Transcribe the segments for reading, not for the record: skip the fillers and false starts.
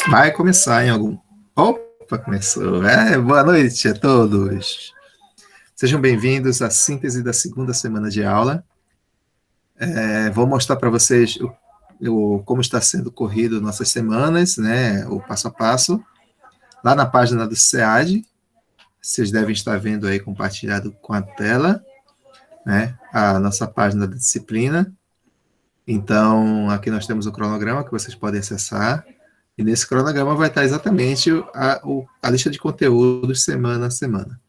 Vai começar em algum. Opa, começou. Boa noite a todos. Sejam bem-vindos à síntese da segunda semana de aula. Vou mostrar para vocês como está sendo corrido nossas semanas, né? O passo a passo. Lá na página do SEAD, vocês devem estar vendo aí compartilhado com a tela, né? A nossa página da disciplina. Então, aqui nós temos o cronograma que vocês podem acessar. E nesse cronograma vai estar exatamente a lista de conteúdos semana a semana.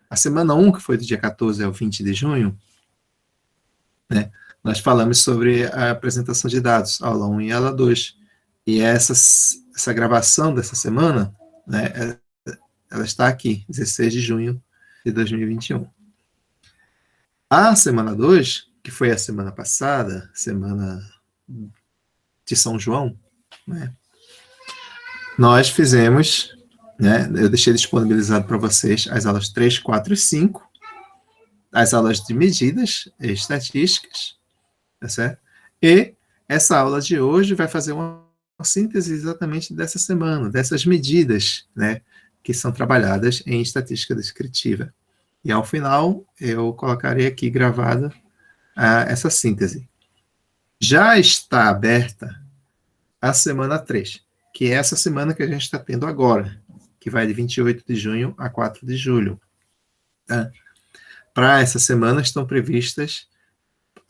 A semana 1, que foi do dia 14 ao 20 de junho, né, nós falamos sobre a apresentação de dados, aula 1 e aula 2. E essa gravação dessa semana, né, ela está aqui, 16 de junho de 2021. A semana 2, que foi a semana passada, semana de São João, né, nós fizemos, né, eu deixei disponibilizado para vocês as aulas 3, 4 e 5, as aulas de medidas e estatísticas, tá certo? E essa aula de hoje vai fazer uma síntese exatamente dessa semana, dessas medidas, né, que são trabalhadas em estatística descritiva. E ao final, eu colocarei aqui gravada essa síntese. Já está aberta a semana 3, que é essa semana que a gente está tendo agora, que vai de 28 de junho a 4 de julho. Tá? Para essa semana estão previstas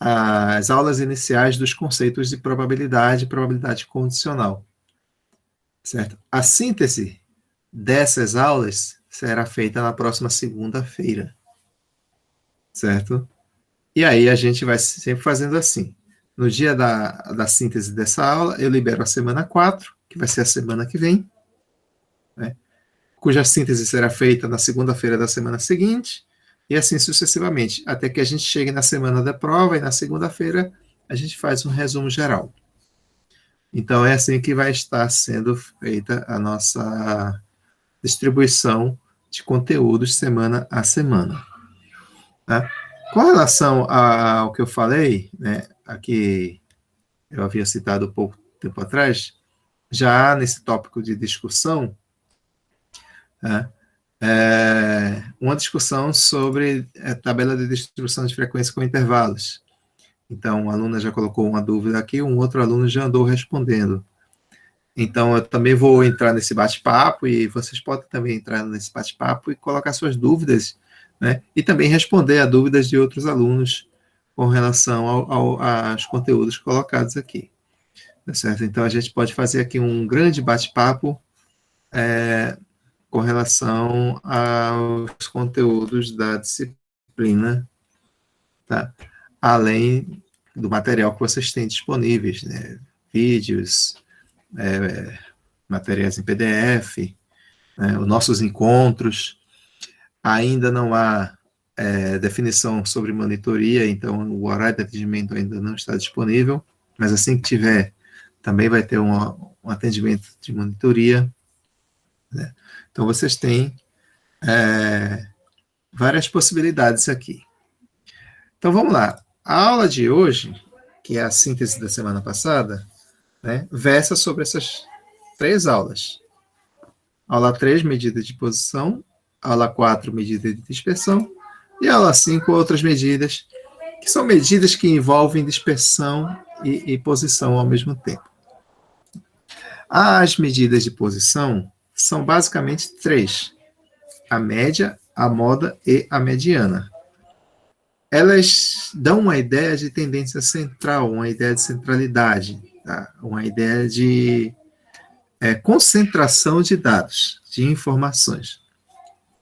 as aulas iniciais dos conceitos de probabilidade e probabilidade condicional. Certo? A síntese dessas aulas será feita na próxima segunda-feira. Certo? E aí a gente vai sempre fazendo assim. No dia da síntese dessa aula, eu libero a semana 4, que vai ser a semana que vem, né, cuja síntese será feita na segunda-feira da semana seguinte, e assim sucessivamente, até que a gente chegue na semana da prova, e na segunda-feira a gente faz um resumo geral. Então, é assim que vai estar sendo feita a nossa distribuição de conteúdos semana a semana. Tá? Com relação ao que eu falei, né, aqui eu havia citado pouco tempo atrás, já nesse tópico de discussão, né, uma discussão sobre a tabela de distribuição de frequência com intervalos. Então, uma aluna já colocou uma dúvida aqui, um outro aluno já andou respondendo. Então, eu também vou entrar nesse bate-papo e vocês podem também entrar nesse bate-papo e colocar suas dúvidas, né? E também responder a dúvidas de outros alunos com relação aos conteúdos colocados aqui. Tá certo? Então, a gente pode fazer aqui um grande bate-papo com relação aos conteúdos da disciplina, tá? Além do material que vocês têm disponíveis, né? Vídeos, materiais em PDF, né? Os nossos encontros. Ainda não há definição sobre monitoria, então o horário de atendimento ainda não está disponível, mas assim que tiver, também vai ter um atendimento de monitoria, né? Então, vocês têm várias possibilidades aqui. Então, vamos lá. A aula de hoje, que é a síntese da semana passada, né, versa sobre essas 3 aulas. Aula 3, medida de posição. Aula 4, medida de dispersão. E aula 5, outras medidas, que são medidas que envolvem dispersão e posição ao mesmo tempo. As medidas de posição são basicamente 3. A média, a moda e a mediana. Elas dão uma ideia de tendência central, uma ideia de centralidade, tá? Uma ideia de concentração de dados, de informações.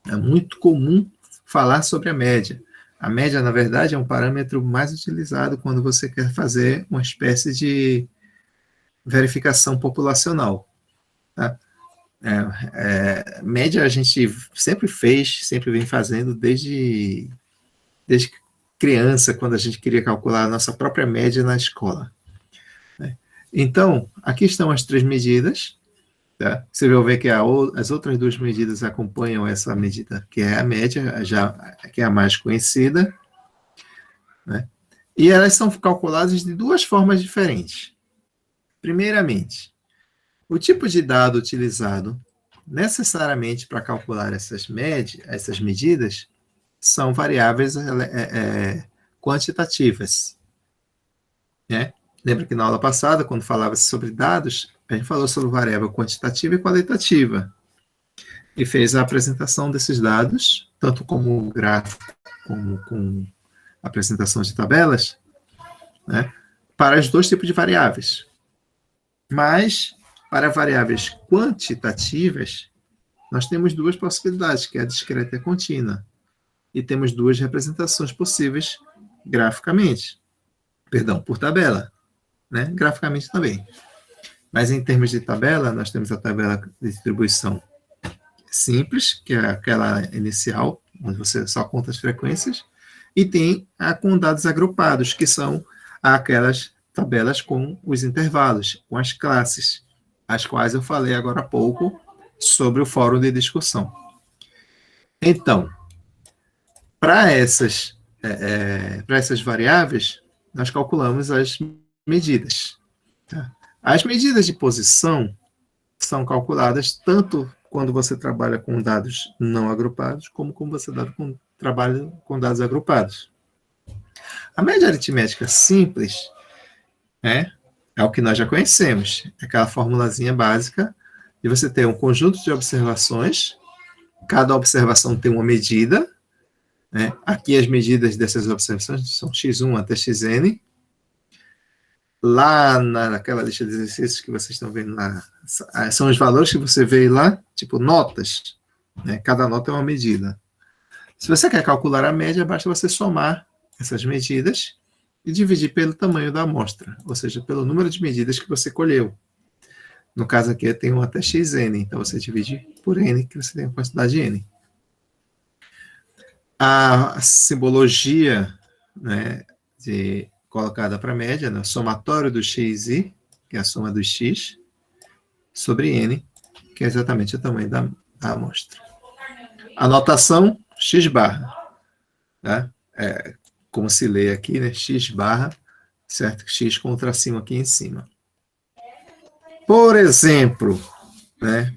É muito comum falar sobre a média. A média, na verdade, é um parâmetro mais utilizado quando você quer fazer uma espécie de verificação populacional. Tá? Média a gente sempre fez, sempre vem fazendo desde criança, quando a gente queria calcular a nossa própria média na escola. Então, aqui estão as 3 medidas. Tá? Você vai ver que as outras 2 medidas acompanham essa medida, que é a média, que é a mais conhecida. Né? E elas são calculadas de 2 formas diferentes. Primeiramente, O tipo de dado utilizado necessariamente para calcular essas medidas são variáveis quantitativas, né? Lembra que na aula passada, quando falava sobre dados, a gente falou sobre variável quantitativa e qualitativa, e fez a apresentação desses dados, tanto como gráfico, como com apresentação de tabelas, né, para os dois tipos de variáveis. Mas, para variáveis quantitativas, nós temos duas possibilidades, que é a discreta e a contínua. E temos duas representações possíveis graficamente. Perdão, por tabela, né? Graficamente também. Mas em termos de tabela, nós temos a tabela de distribuição simples, que é aquela inicial, onde você só conta as frequências, e tem a com dados agrupados, que são aquelas tabelas com os intervalos, com as classes, as quais eu falei agora há pouco sobre o fórum de discussão. Então, para essas variáveis, nós calculamos as medidas. Tá? As medidas de posição são calculadas tanto quando você trabalha com dados não agrupados, como quando você trabalha com dados agrupados. A média aritmética simples é o que nós já conhecemos, é aquela formulazinha básica de você ter um conjunto de observações, cada observação tem uma medida, né? Aqui as medidas dessas observações são x1 até xn. Lá naquela lista de exercícios que vocês estão vendo lá, são os valores que você vê lá, tipo notas, né? Cada nota é uma medida. Se você quer calcular a média, basta você somar essas medidas e dividir pelo tamanho da amostra, ou seja, pelo número de medidas que você colheu. No caso aqui, eu tenho até xn, então você divide por n, que você tem a quantidade n. A simbologia, né, colocada para a média, né, somatório do xi, que é a soma do x, sobre n, que é exatamente o tamanho da amostra. A notação, x barra. Tá? Como se lê aqui, né, x barra, certo? X com o tracinho aqui em cima. Por exemplo, né,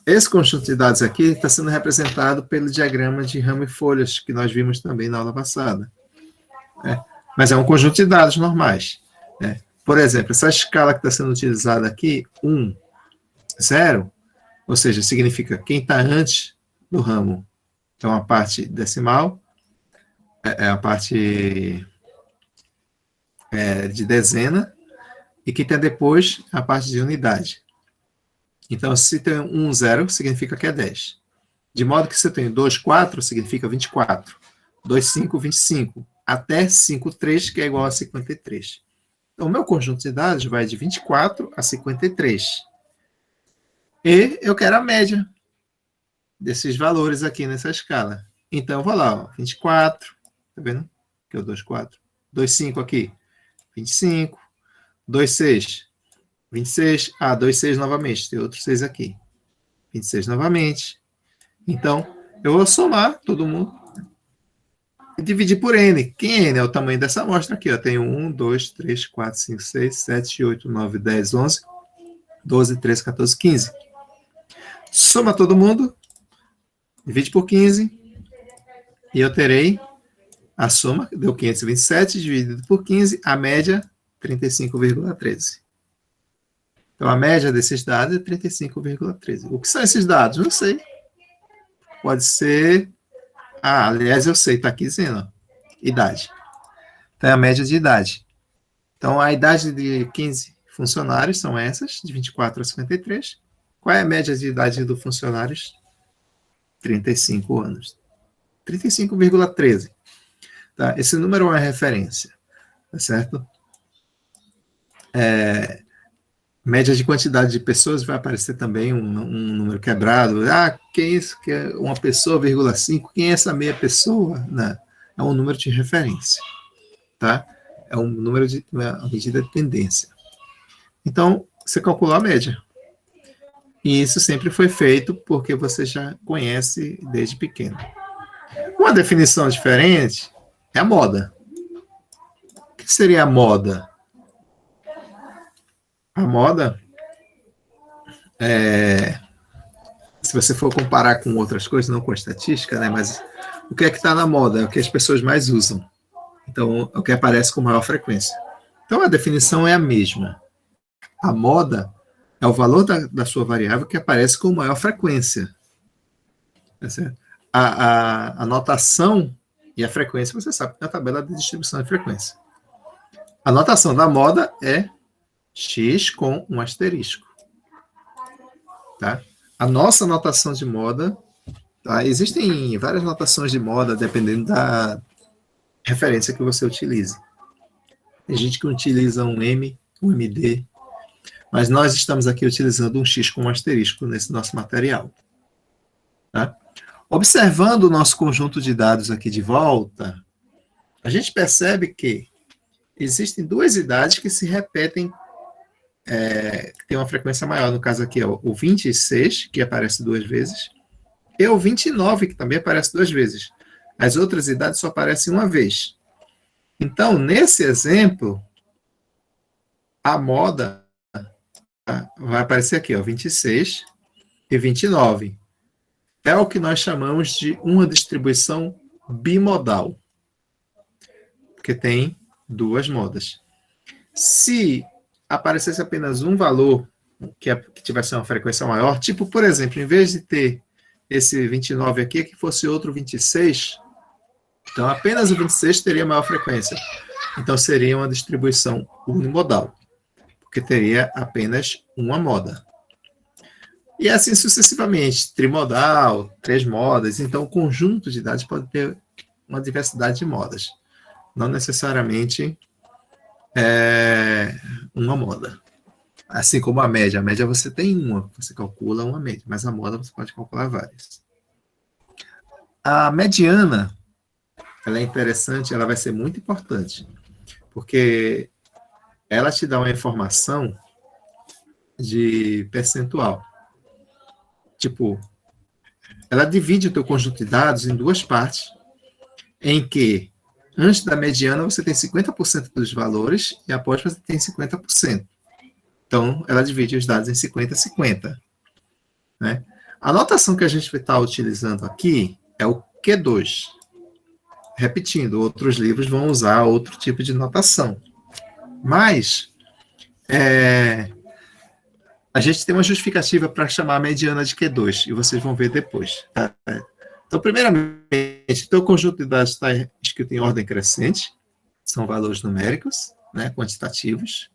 esse conjunto de dados aqui está sendo representado pelo diagrama de ramo e folhas, que nós vimos também na aula passada. Né? Mas é um conjunto de dados normais. Né? Por exemplo, essa escala que está sendo utilizada aqui, 1, 0, ou seja, significa quem está antes do ramo. Então, a parte decimal é a parte de dezena, e quem está depois é a parte de unidade. Então, se tem 1, 0, significa que é 10. De modo que se eu tenho 2, 4, significa 24. 2, 5, 25. Até 5, 3, que é igual a 53. Então, o meu conjunto de dados vai de 24 a 53. E eu quero a média desses valores aqui nessa escala. Então, eu vou lá, ó, 24, tá vendo? Que é o 2, 4. 2, 5 aqui, 25. 2, 6, 26. 2, 6 novamente, tem outro 6 aqui. 26 novamente. Então, eu vou somar todo mundo e dividir por n. Quem é n? É o tamanho dessa amostra aqui. Eu tenho 1, 2, 3, 4, 5, 6, 7, 8, 9, 10, 11, 12, 13, 14, 15. Soma todo mundo, divide por 15, e eu terei a soma, deu 527, dividido por 15, a média, 35,13. Então, a média desses dados é 35,13. O que são esses dados? Não sei. Pode ser... aliás, eu sei, está aqui dizendo. Idade. Então, é a média de idade. Então, a idade de 15 funcionários são essas, de 24 a 53. Qual é a média de idade dos funcionários? 35 anos. 35,13. Tá? Esse número é uma referência. Tá certo? Média de quantidade de pessoas vai aparecer também um número quebrado. Quem é isso? Que é uma pessoa, 5. Quem é essa meia pessoa? Não, é um número de referência. Tá? É um número de uma medida de tendência. Então, você calculou a média. E isso sempre foi feito porque você já conhece desde pequeno. Uma definição diferente é a moda. O que seria a moda? A moda Se você for comparar com outras coisas, não com a estatística, né, mas o que é que está na moda? É o que as pessoas mais usam. Então, é o que aparece com maior frequência. Então, a definição é a mesma. A moda é o valor da sua variável que aparece com maior frequência. Tá certo? A notação e a frequência, você sabe que é a tabela de distribuição de frequência. A notação da moda é X com um asterisco. Tá? A nossa notação de moda, tá? Existem várias notações de moda dependendo da referência que você utiliza. Tem gente que utiliza um M, um MD, mas nós estamos aqui utilizando um X com um asterisco nesse nosso material. Tá? Observando o nosso conjunto de dados aqui de volta, a gente percebe que existem duas idades que se repetem, que tem uma frequência maior. No caso aqui é o 26, que aparece duas vezes, e o 29, que também aparece duas vezes. As outras idades só aparecem uma vez. Então, nesse exemplo, a moda vai aparecer aqui, ó, 26 e 29. É o que nós chamamos de uma distribuição bimodal, porque tem duas modas. Se aparecesse apenas um valor que tivesse uma frequência maior, tipo, por exemplo, em vez de ter esse 29 aqui, que fosse outro 26, então apenas o 26 teria maior frequência. Então seria uma distribuição unimodal, porque teria apenas uma moda. E assim sucessivamente, trimodal, três modas. Então, o conjunto de dados pode ter uma diversidade de modas. Não necessariamente uma moda. Assim como a média. A média você tem uma, você calcula uma média, mas a moda você pode calcular várias. A mediana, ela é interessante, ela vai ser muito importante, porque ela te dá uma informação de percentual. Tipo, ela divide o teu conjunto de dados em duas partes, em que antes da mediana você tem 50% dos valores e após você tem 50%. Então, ela divide os dados em 50 e 50. Né? A notação que a gente vai estar utilizando aqui é o Q2. Repetindo, outros livros vão usar outro tipo de notação. Mas, a gente tem uma justificativa para chamar a mediana de Q2, e vocês vão ver depois. Tá? Então, primeiramente, o teu conjunto de dados está escrito em ordem crescente, são valores numéricos, né, quantitativos,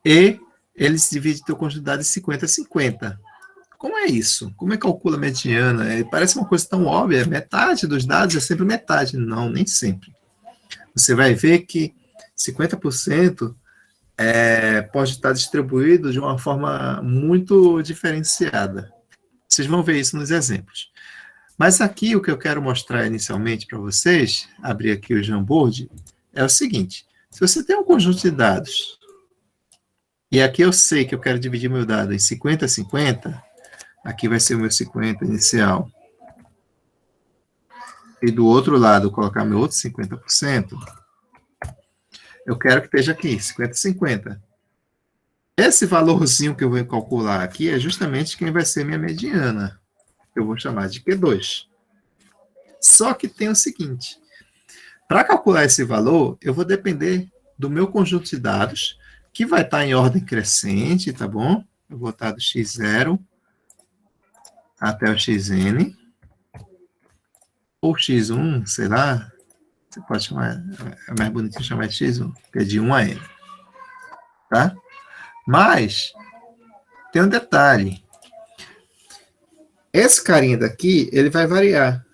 e eles dividem o teu conjunto de dados em 50 a 50. Como é isso? Como é que calcula a mediana? Parece uma coisa tão óbvia, metade dos dados é sempre metade. Não, nem sempre. Você vai ver que 50% pode estar distribuído de uma forma muito diferenciada. Vocês vão ver isso nos exemplos. Mas aqui o que eu quero mostrar inicialmente para vocês, abrir aqui o Jamboard, é o seguinte: se você tem um conjunto de dados, e aqui eu sei que eu quero dividir meu dado em 50 a 50, aqui vai ser o meu 50 inicial, e do outro lado colocar meu outro 50%, eu quero que esteja aqui, 50 a 50. Esse valorzinho que eu vou calcular aqui é justamente quem vai ser minha mediana. Eu vou chamar de Q2. Só que tem o seguinte: para calcular esse valor, eu vou depender do meu conjunto de dados, que vai estar em ordem crescente, tá bom? Eu vou botar do x0 até o xn, ou x1, sei lá, você pode chamar, é mais bonitinho chamar de x1, que é de 1 a n. Tá? Mas, tem um detalhe. Esse carinha daqui, ele vai variar.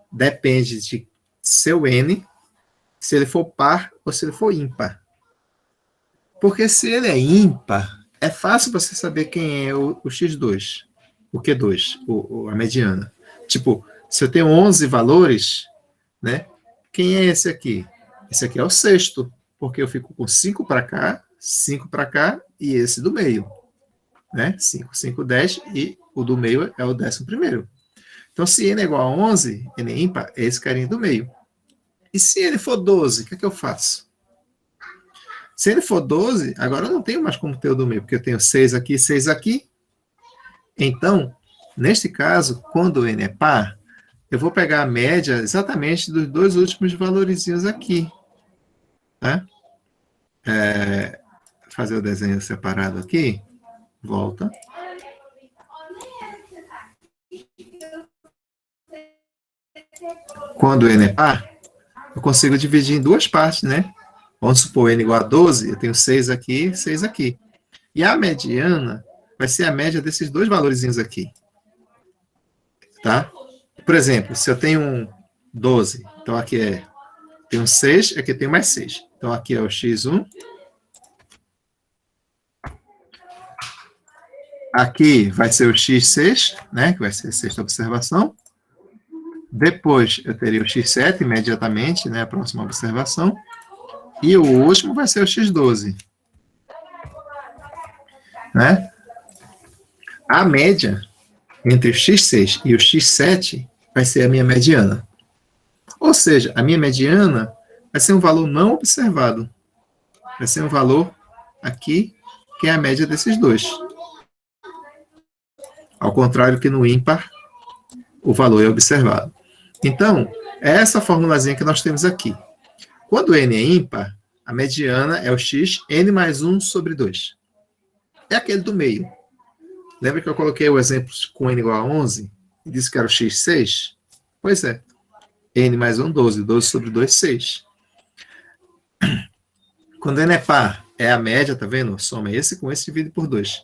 Depende de seu n, se ele for par ou se ele for ímpar. Porque se ele é ímpar, é fácil você saber quem é o x2, o Q2, a mediana. Tipo, se eu tenho 11 valores, né, quem é esse aqui? Esse aqui é o sexto, porque eu fico com 5 para cá e esse do meio. Né? 5, 5, 10 e o do meio é o 11º. Então, se n é igual a 11, n é ímpar, é esse carinha do meio. E se ele for 12, o que é que eu faço? Se ele for 12, agora eu não tenho mais como ter o do meio, porque eu tenho 6 aqui, Então, neste caso, quando o n é par, eu vou pegar a média exatamente dos dois últimos valorizinhos aqui. Tá? Fazer o desenho separado aqui. Volta. Quando n é par, eu consigo dividir em duas partes, né? Vamos supor n igual a 12, eu tenho 6 aqui, 6 aqui. E a mediana vai ser a média desses dois valorizinhos aqui. Tá? Por exemplo, se eu tenho um 12, então aqui tem um 6, aqui tem mais 6. Então aqui é o x1. Aqui vai ser o x6, né? Que vai ser a sexta observação. Depois eu teria o x7 imediatamente, né? A próxima observação. E o último vai ser o x12. Né? A média entre o x6 e o x7 vai ser a minha mediana. Ou seja, a minha mediana vai ser um valor não observado. Vai ser um valor aqui, que é a média desses dois. Ao contrário que no ímpar, o valor é observado. Então, é essa formulazinha que nós temos aqui. Quando n é ímpar, a mediana é o x, n mais 1 sobre 2. É aquele do meio. Lembra que eu coloquei o exemplo com n igual a 11? E disse que era o x6? Pois é. N mais 1, 12. 12 sobre 2, 6. Quando n é par, é a média, tá vendo? Soma esse com esse, divide por 2.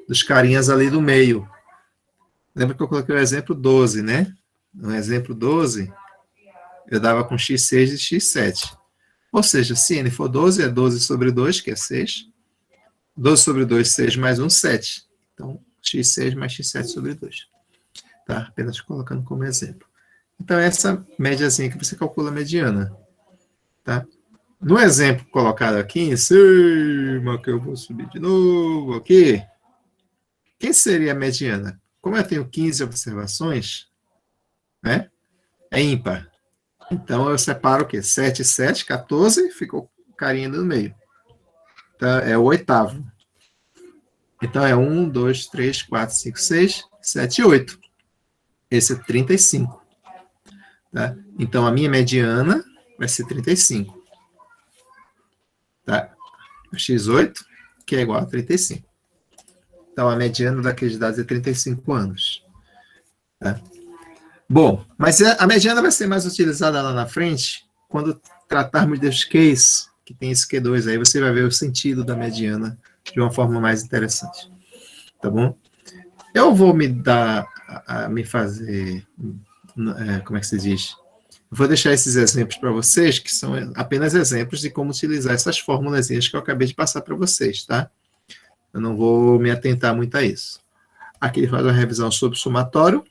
Dos carinhas ali do meio. Lembra que eu coloquei o exemplo 12, né? No exemplo 12, eu dava com x6 e x7. Ou seja, se n for 12, é 12 sobre 2, que é 6. 12 sobre 2, 6 mais 1, 7. Então, x6 mais x7 sobre 2. Tá? Apenas colocando como exemplo. Então, essa médiazinha que você calcula a mediana. Tá? No exemplo colocado aqui em cima, que eu vou subir de novo aqui, quem seria a mediana? Como eu tenho 15 observações, né? É ímpar. Então, eu separo o quê? 7, 7, 14, ficou o carinha no meio. Então, é o oitavo. Então, é 1, 2, 3, 4, 5, 6, 7 e 8. Esse é 35. Tá? Então, a minha mediana vai ser 35. Tá? O x8, que é igual a 35. Então, a mediana daqueles dados é 35 anos. Tá? Bom, mas a mediana vai ser mais utilizada lá na frente, quando tratarmos dos Qs, que tem esse Q2 aí, você vai ver o sentido da mediana de uma forma mais interessante. Tá bom? Eu vou me fazer, como é que se diz? Vou deixar esses exemplos para vocês, que são apenas exemplos de como utilizar essas formulazinhas que eu acabei de passar para vocês, tá? Eu não vou me atentar muito a isso. Aqui ele faz uma revisão sobre o somatório,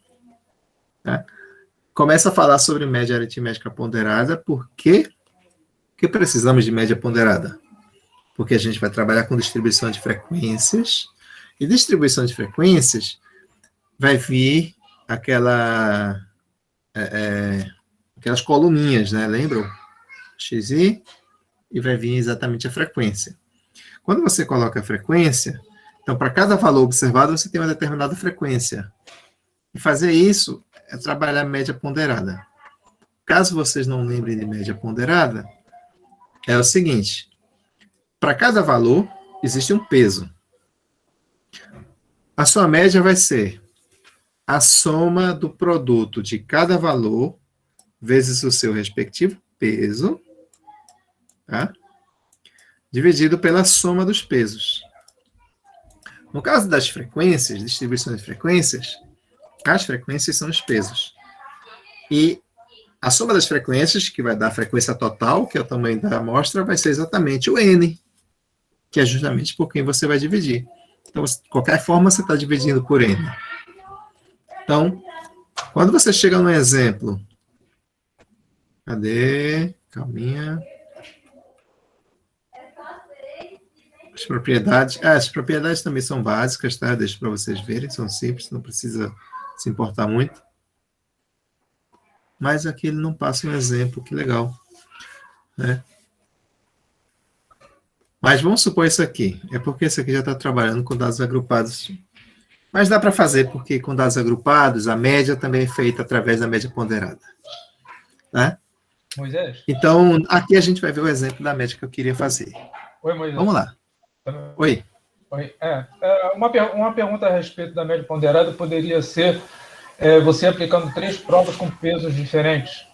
tá? Começa a falar sobre média aritmética ponderada, por quê? Porque precisamos de média ponderada? Porque a gente vai trabalhar com distribuição de frequências, e distribuição de frequências vai vir aquelas coluninhas, né? Lembram? XI, e vai vir exatamente a frequência. Quando você coloca a frequência, então, para cada valor observado, você tem uma determinada frequência. E fazer isso é trabalhar média ponderada. Caso vocês não lembrem de média ponderada, é o seguinte: para cada valor, existe um peso. A sua média vai ser a soma do produto de cada valor vezes o seu respectivo peso, tá? Dividido pela soma dos pesos. No caso das frequências, distribuição de frequências, as frequências são os pesos. E a soma das frequências, que vai dar a frequência total, que é o tamanho da amostra, vai ser exatamente o N, que é justamente por quem você vai dividir. Então, de qualquer forma, você está dividindo por N. Então, quando você chega no exemplo, cadê? Calminha. As propriedades também são básicas, tá? Deixa para vocês verem, são simples, não precisa se importar muito. Mas aqui ele não passa um exemplo, que legal. Né? Mas vamos supor isso aqui. É porque isso aqui já está trabalhando com dados agrupados Mas dá para fazer, porque com dados agrupados, a média também é feita através da média ponderada. Né? Moisés? Então, aqui a gente vai ver o exemplo da média que eu queria fazer. Oi, Moisés. Vamos lá. Oi. Oi. Uma pergunta a respeito da média ponderada poderia ser você aplicando 3 provas com pesos diferentes.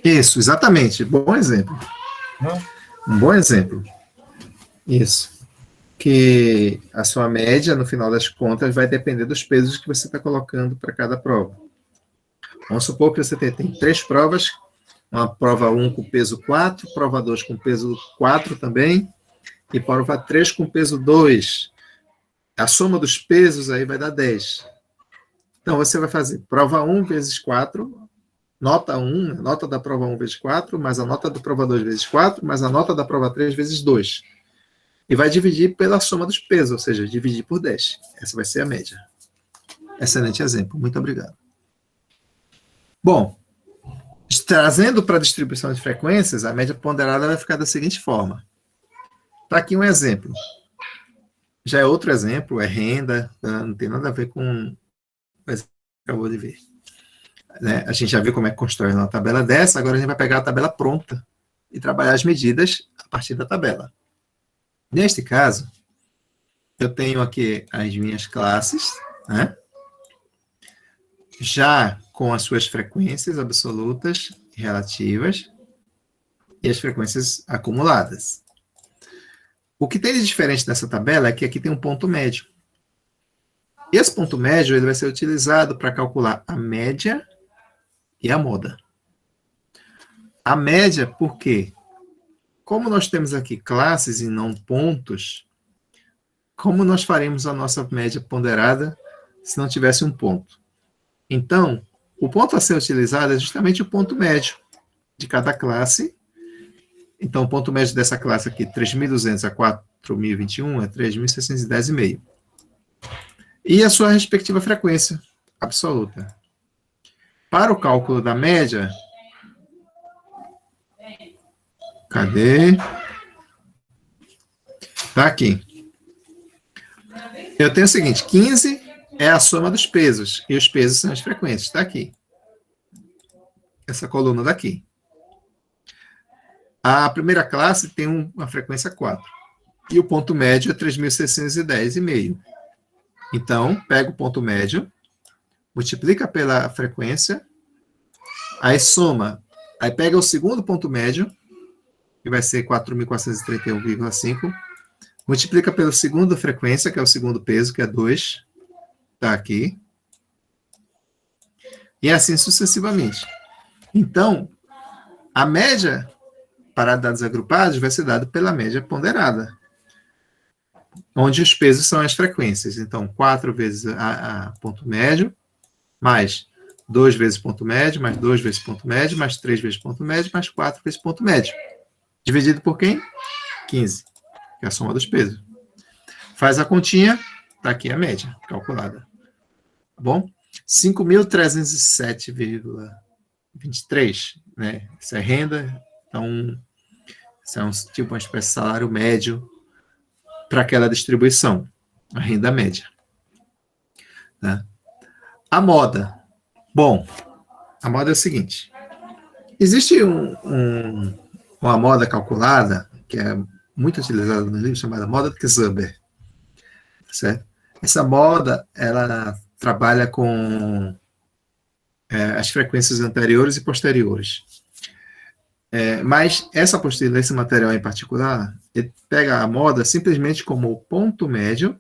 Isso, exatamente. Bom exemplo. Não? Um bom exemplo. Isso. Que a sua média, no final das contas, vai depender dos pesos que você está colocando para cada prova. Vamos supor que você tem 3 provas, uma prova 1 com peso 4, prova 2 com peso 4 também, e prova 3 com peso 2. A soma dos pesos aí vai dar 10. Então, você vai fazer prova 1 vezes 4, nota 1, nota da prova 1 vezes 4, mais a nota da prova 2 vezes 4, mais a nota da prova 3 vezes 2. E vai dividir pela soma dos pesos, ou seja, dividir por 10. Essa vai ser a média. Excelente exemplo, muito obrigado. Bom, trazendo para a distribuição de frequências, a média ponderada vai ficar da seguinte forma. Está aqui um exemplo. Já é outro exemplo, é renda, não tem nada a ver com o exemplo que acabou de ver. Né? A gente já viu como é que constrói uma tabela dessa, agora a gente vai pegar a tabela pronta e trabalhar as medidas a partir da tabela. Neste caso, eu tenho aqui as minhas classes, né? Já com as suas frequências absolutas e relativas e as frequências acumuladas. O que tem de diferente nessa tabela é que aqui tem um ponto médio. E esse ponto médio ele vai ser utilizado para calcular a média e a moda. A média, por quê? Como nós temos aqui classes e não pontos, como nós faremos a nossa média ponderada se não tivesse um ponto? Então, o ponto a ser utilizado é justamente o ponto médio de cada classe. Então, o ponto médio dessa classe aqui, 3.200 a 4.021, é 3.610,5. E a sua respectiva frequência absoluta. Para o cálculo da média, cadê? Está aqui. Eu tenho o seguinte, 15 é a soma dos pesos, e os pesos são as frequências, está aqui. Essa coluna daqui. A primeira classe tem uma frequência 4, e o ponto médio é 3.610,5. Então, pega o ponto médio, multiplica pela frequência, aí soma, aí pega o segundo ponto médio, que vai ser 4.431,5, multiplica pela segunda frequência, que é o segundo peso, que é 2, está aqui, e assim sucessivamente. Então, a média para dados agrupados vai ser dada pela média ponderada, onde os pesos são as frequências. Então, 4 vezes a ponto médio, mais 2 vezes ponto médio, mais 2 vezes ponto médio, mais 3 vezes ponto médio, mais 4 vezes ponto médio. Dividido por quem? 15, que é a soma dos pesos. Faz a continha, está aqui a média calculada. Tá bom? 5.307,23, né? Isso é renda, então, isso é uma espécie de salário médio para aquela distribuição, a renda média. Né? A moda. Bom, a moda é o seguinte, existe uma moda calculada, que é muito utilizada no livro, chamada moda de Zuber, certo? Essa moda, ela trabalha com as frequências anteriores e posteriores. Mas essa apostila, esse material em particular, ele pega a moda simplesmente como o ponto médio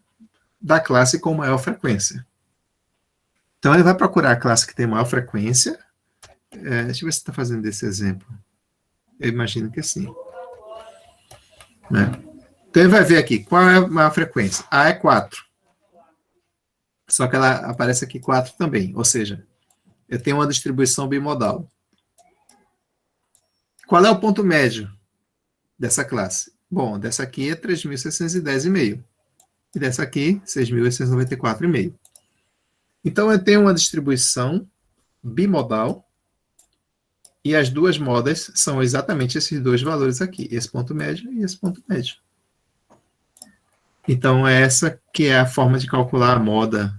da classe com maior frequência. Então, ele vai procurar a classe que tem maior frequência. Deixa eu ver se está fazendo esse exemplo. Eu imagino que sim. Né? Então, ele vai ver aqui, qual é a maior frequência? A é 4. Só que ela aparece aqui 4 também. Ou seja, eu tenho uma distribuição bimodal. Qual é o ponto médio dessa classe? Bom, dessa aqui é 3.610,5. E dessa aqui, 6.894,5. Então, eu tenho uma distribuição bimodal e as duas modas são exatamente esses dois valores aqui, esse ponto médio e esse ponto médio. Então, essa que é a forma de calcular a moda,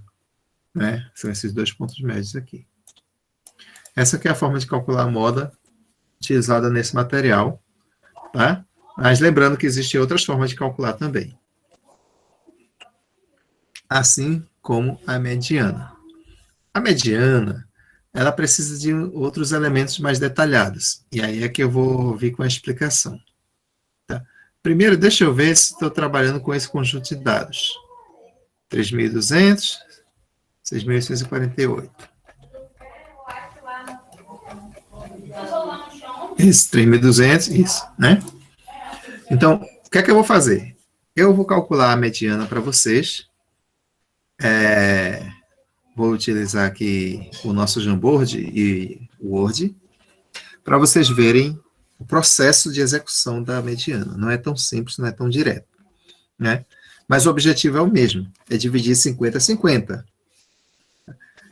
né? São esses dois pontos médios aqui. Essa que é a forma de calcular a moda utilizada nesse material, tá? Mas lembrando que existem outras formas de calcular também. Assim como a mediana. A mediana, ela precisa de outros elementos mais detalhados. E aí é que eu vou vir com a explicação. Tá? Primeiro, deixa eu ver se estou trabalhando com esse conjunto de dados. 3.200, 6.848. Esse 3.200, isso, né? Então, o que é que eu vou fazer? Eu vou calcular a mediana para vocês. Vou utilizar aqui o nosso Jamboard e o Word, para vocês verem o processo de execução da mediana. Não é tão simples, não é tão direto, né? Mas o objetivo é o mesmo, é dividir 50 a 50.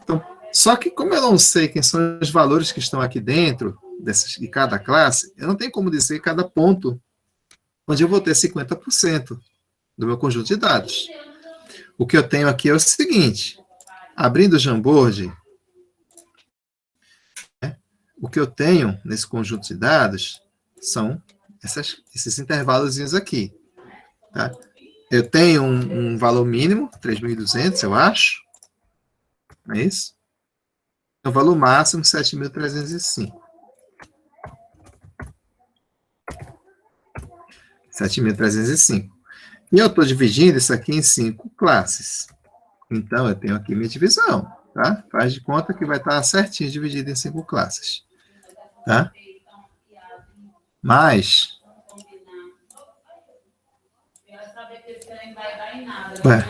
Então, só que como eu não sei quem são os valores que estão aqui dentro de cada classe, eu não tenho como dizer cada ponto onde eu vou ter 50% do meu conjunto de dados. O que eu tenho aqui é o seguinte, abrindo o Jamboard, né, o que eu tenho nesse conjunto de dados são esses intervalos aqui. Tá? Eu tenho um valor mínimo, 3.200, eu acho. Não é isso? O valor máximo, 7.305. 7.305. E eu estou dividindo isso aqui em 5 classes. Então, eu tenho aqui minha divisão, tá? Faz de conta que vai estar certinho dividido em 5 classes. Tá? Mas... Ué,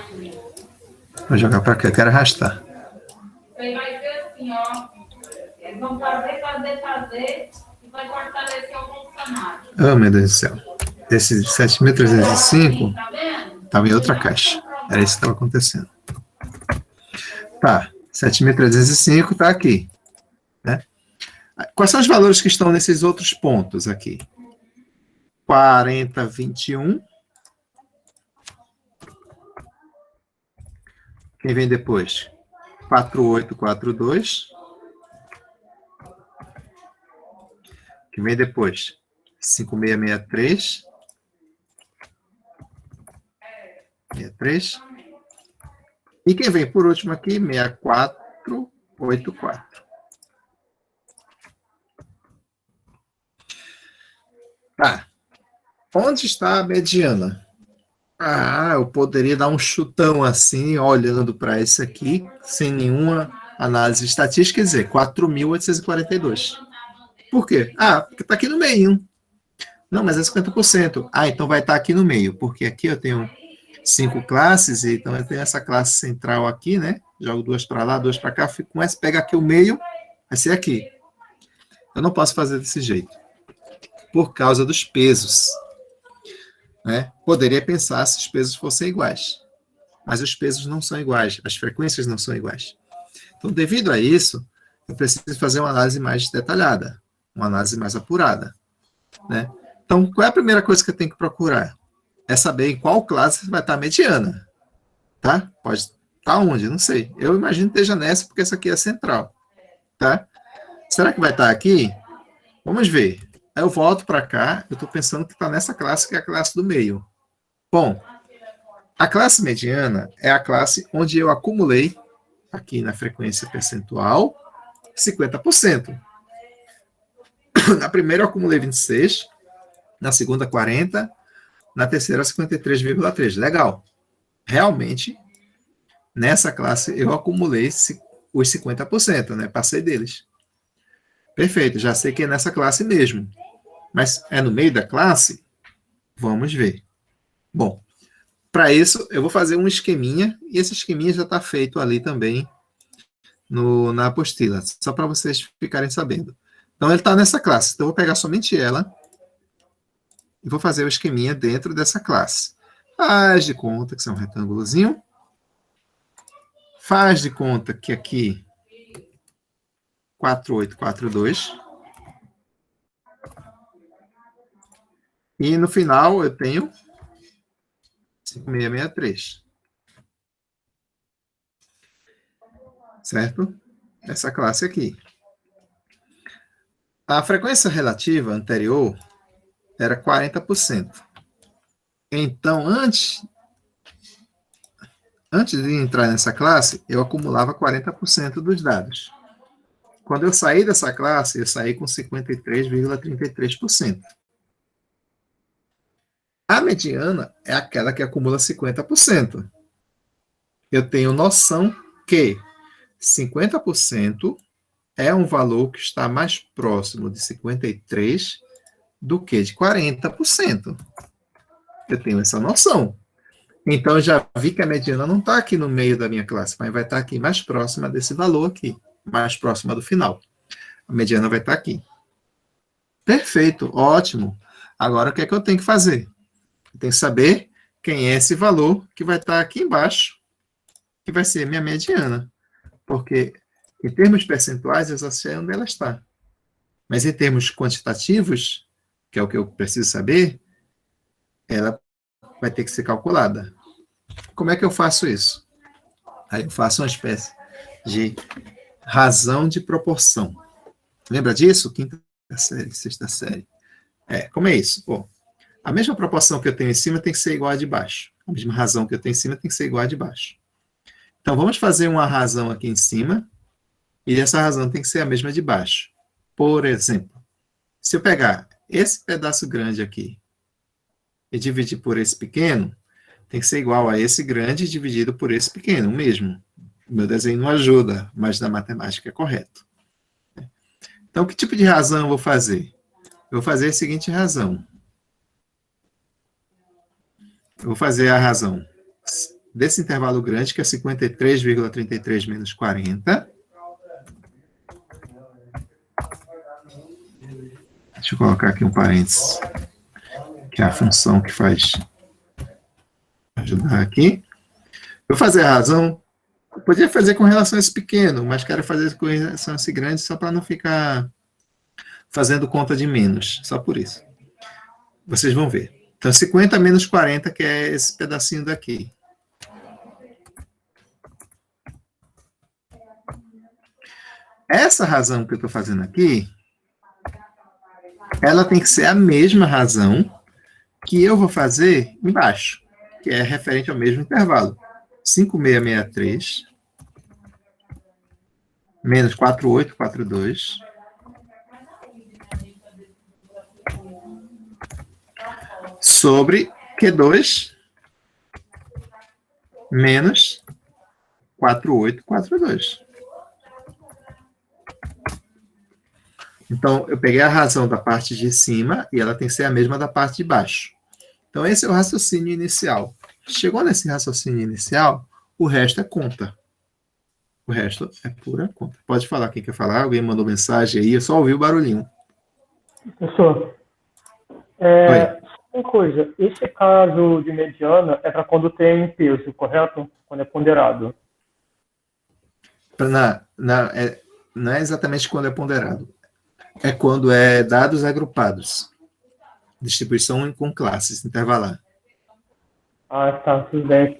vou jogar para cá, eu quero arrastar. Vai ser assim, ó. Eles vão fazer, e vai fortalecer o funcionário. Oh, meu Deus do céu. Esse 7.305 estava em outra caixa. Era isso que estava acontecendo. Tá, 7.305 está aqui. Né? Quais são os valores que estão nesses outros pontos aqui? 40, 21. Quem vem depois? 4842. Quem vem depois? 5663. 63. E quem vem por último aqui? 6484. Tá. Onde está a mediana? Eu poderia dar um chutão assim, olhando para isso aqui, sem nenhuma análise estatística, quer dizer, 4.842. Por quê? Porque está aqui no meio. Não, mas é 50%. Então vai estar aqui no meio, porque aqui eu tenho 5 classes, então eu tenho essa classe central aqui, né? Jogo 2 para lá, 2 para cá, fico com essa, pega aqui o meio, vai ser aqui. Eu não posso fazer desse jeito, por causa dos pesos. Né? Poderia pensar se os pesos fossem iguais, mas os pesos não são iguais, as frequências não são iguais. Então, devido a isso, eu preciso fazer uma análise mais detalhada, uma análise mais apurada. Né? Então, qual é a primeira coisa que eu tenho que procurar? É saber em qual classe vai estar a mediana. Tá? Pode estar onde? Não sei. Eu imagino que esteja nessa, porque essa aqui é a central. Tá? Será que vai estar aqui? Vamos ver. Aí eu volto para cá, eu estou pensando que está nessa classe, que é a classe do meio. Bom, a classe mediana é a classe onde eu acumulei, aqui na frequência percentual, 50%. Na primeira eu acumulei 26, na segunda 40, na terceira 53,3. Legal. Realmente, nessa classe eu acumulei os 50%, né? Passei deles. Perfeito, já sei que é nessa classe mesmo. Mas é no meio da classe? Vamos ver. Bom, para isso eu vou fazer um esqueminha, e esse esqueminha já está feito ali também na apostila, só para vocês ficarem sabendo. Então ele está nessa classe, então eu vou pegar somente ela e vou fazer o esqueminha dentro dessa classe. Faz de conta que isso é um retângulozinho. Faz de conta que aqui 4842. E no final eu tenho 5663. Certo? Essa classe aqui. A frequência relativa anterior era 40%. Então, antes de entrar nessa classe, eu acumulava 40% dos dados. Quando eu saí dessa classe, eu saí com 53,33%. A mediana é aquela que acumula 50%. Eu tenho noção que 50% é um valor que está mais próximo de 53% do que de 40%. Eu tenho essa noção. Então, eu já vi que a mediana não está aqui no meio da minha classe, mas vai estar aqui mais próxima desse valor aqui, mais próxima do final. A mediana vai estar aqui. Perfeito, ótimo. Agora, o que é que eu tenho que fazer? Eu tenho que saber quem é esse valor que vai estar aqui embaixo, que vai ser minha mediana. Porque, em termos percentuais, eu já sei onde ela está. Mas, em termos quantitativos, que é o que eu preciso saber, ela vai ter que ser calculada. Como é que eu faço isso? Aí eu faço uma espécie de razão de proporção. Lembra disso? Quinta série, sexta série. Como é isso? Bom, a mesma proporção que eu tenho em cima tem que ser igual a de baixo. A mesma razão que eu tenho em cima tem que ser igual a de baixo. Então, vamos fazer uma razão aqui em cima, e essa razão tem que ser a mesma de baixo. Por exemplo, se eu pegar esse pedaço grande aqui e dividir por esse pequeno, tem que ser igual a esse grande dividido por esse pequeno, o mesmo. O meu desenho não ajuda, mas na matemática é correto. Então, que tipo de razão eu vou fazer? Eu vou fazer a seguinte razão. Eu vou fazer a razão desse intervalo grande, que é 53,33 menos 40. Deixa eu colocar aqui um parênteses, que é a função que faz ajudar aqui. Vou fazer a razão. Eu podia fazer com relação a esse pequeno, mas quero fazer com relação a esse grande só para não ficar fazendo conta de menos, só por isso. Vocês vão ver. Então, 50 menos 40, que é esse pedacinho daqui. Essa razão que eu estou fazendo aqui, ela tem que ser a mesma razão que eu vou fazer embaixo, que é referente ao mesmo intervalo. 5663 menos 4842 sobre Q2 menos 4842. Então, eu peguei a razão da parte de cima e ela tem que ser a mesma da parte de baixo. Então, esse é o raciocínio inicial. Chegou nesse raciocínio inicial, o resto é conta. O resto é pura conta. Pode falar, quem quer falar? Alguém mandou mensagem aí, eu só ouvi o barulhinho. Professor, uma coisa, esse caso de mediana é para quando tem peso, correto? Quando é ponderado. Não é exatamente quando é ponderado. É quando é dados agrupados. Distribuição com classes, intervalar. Ah, tá, tudo bem.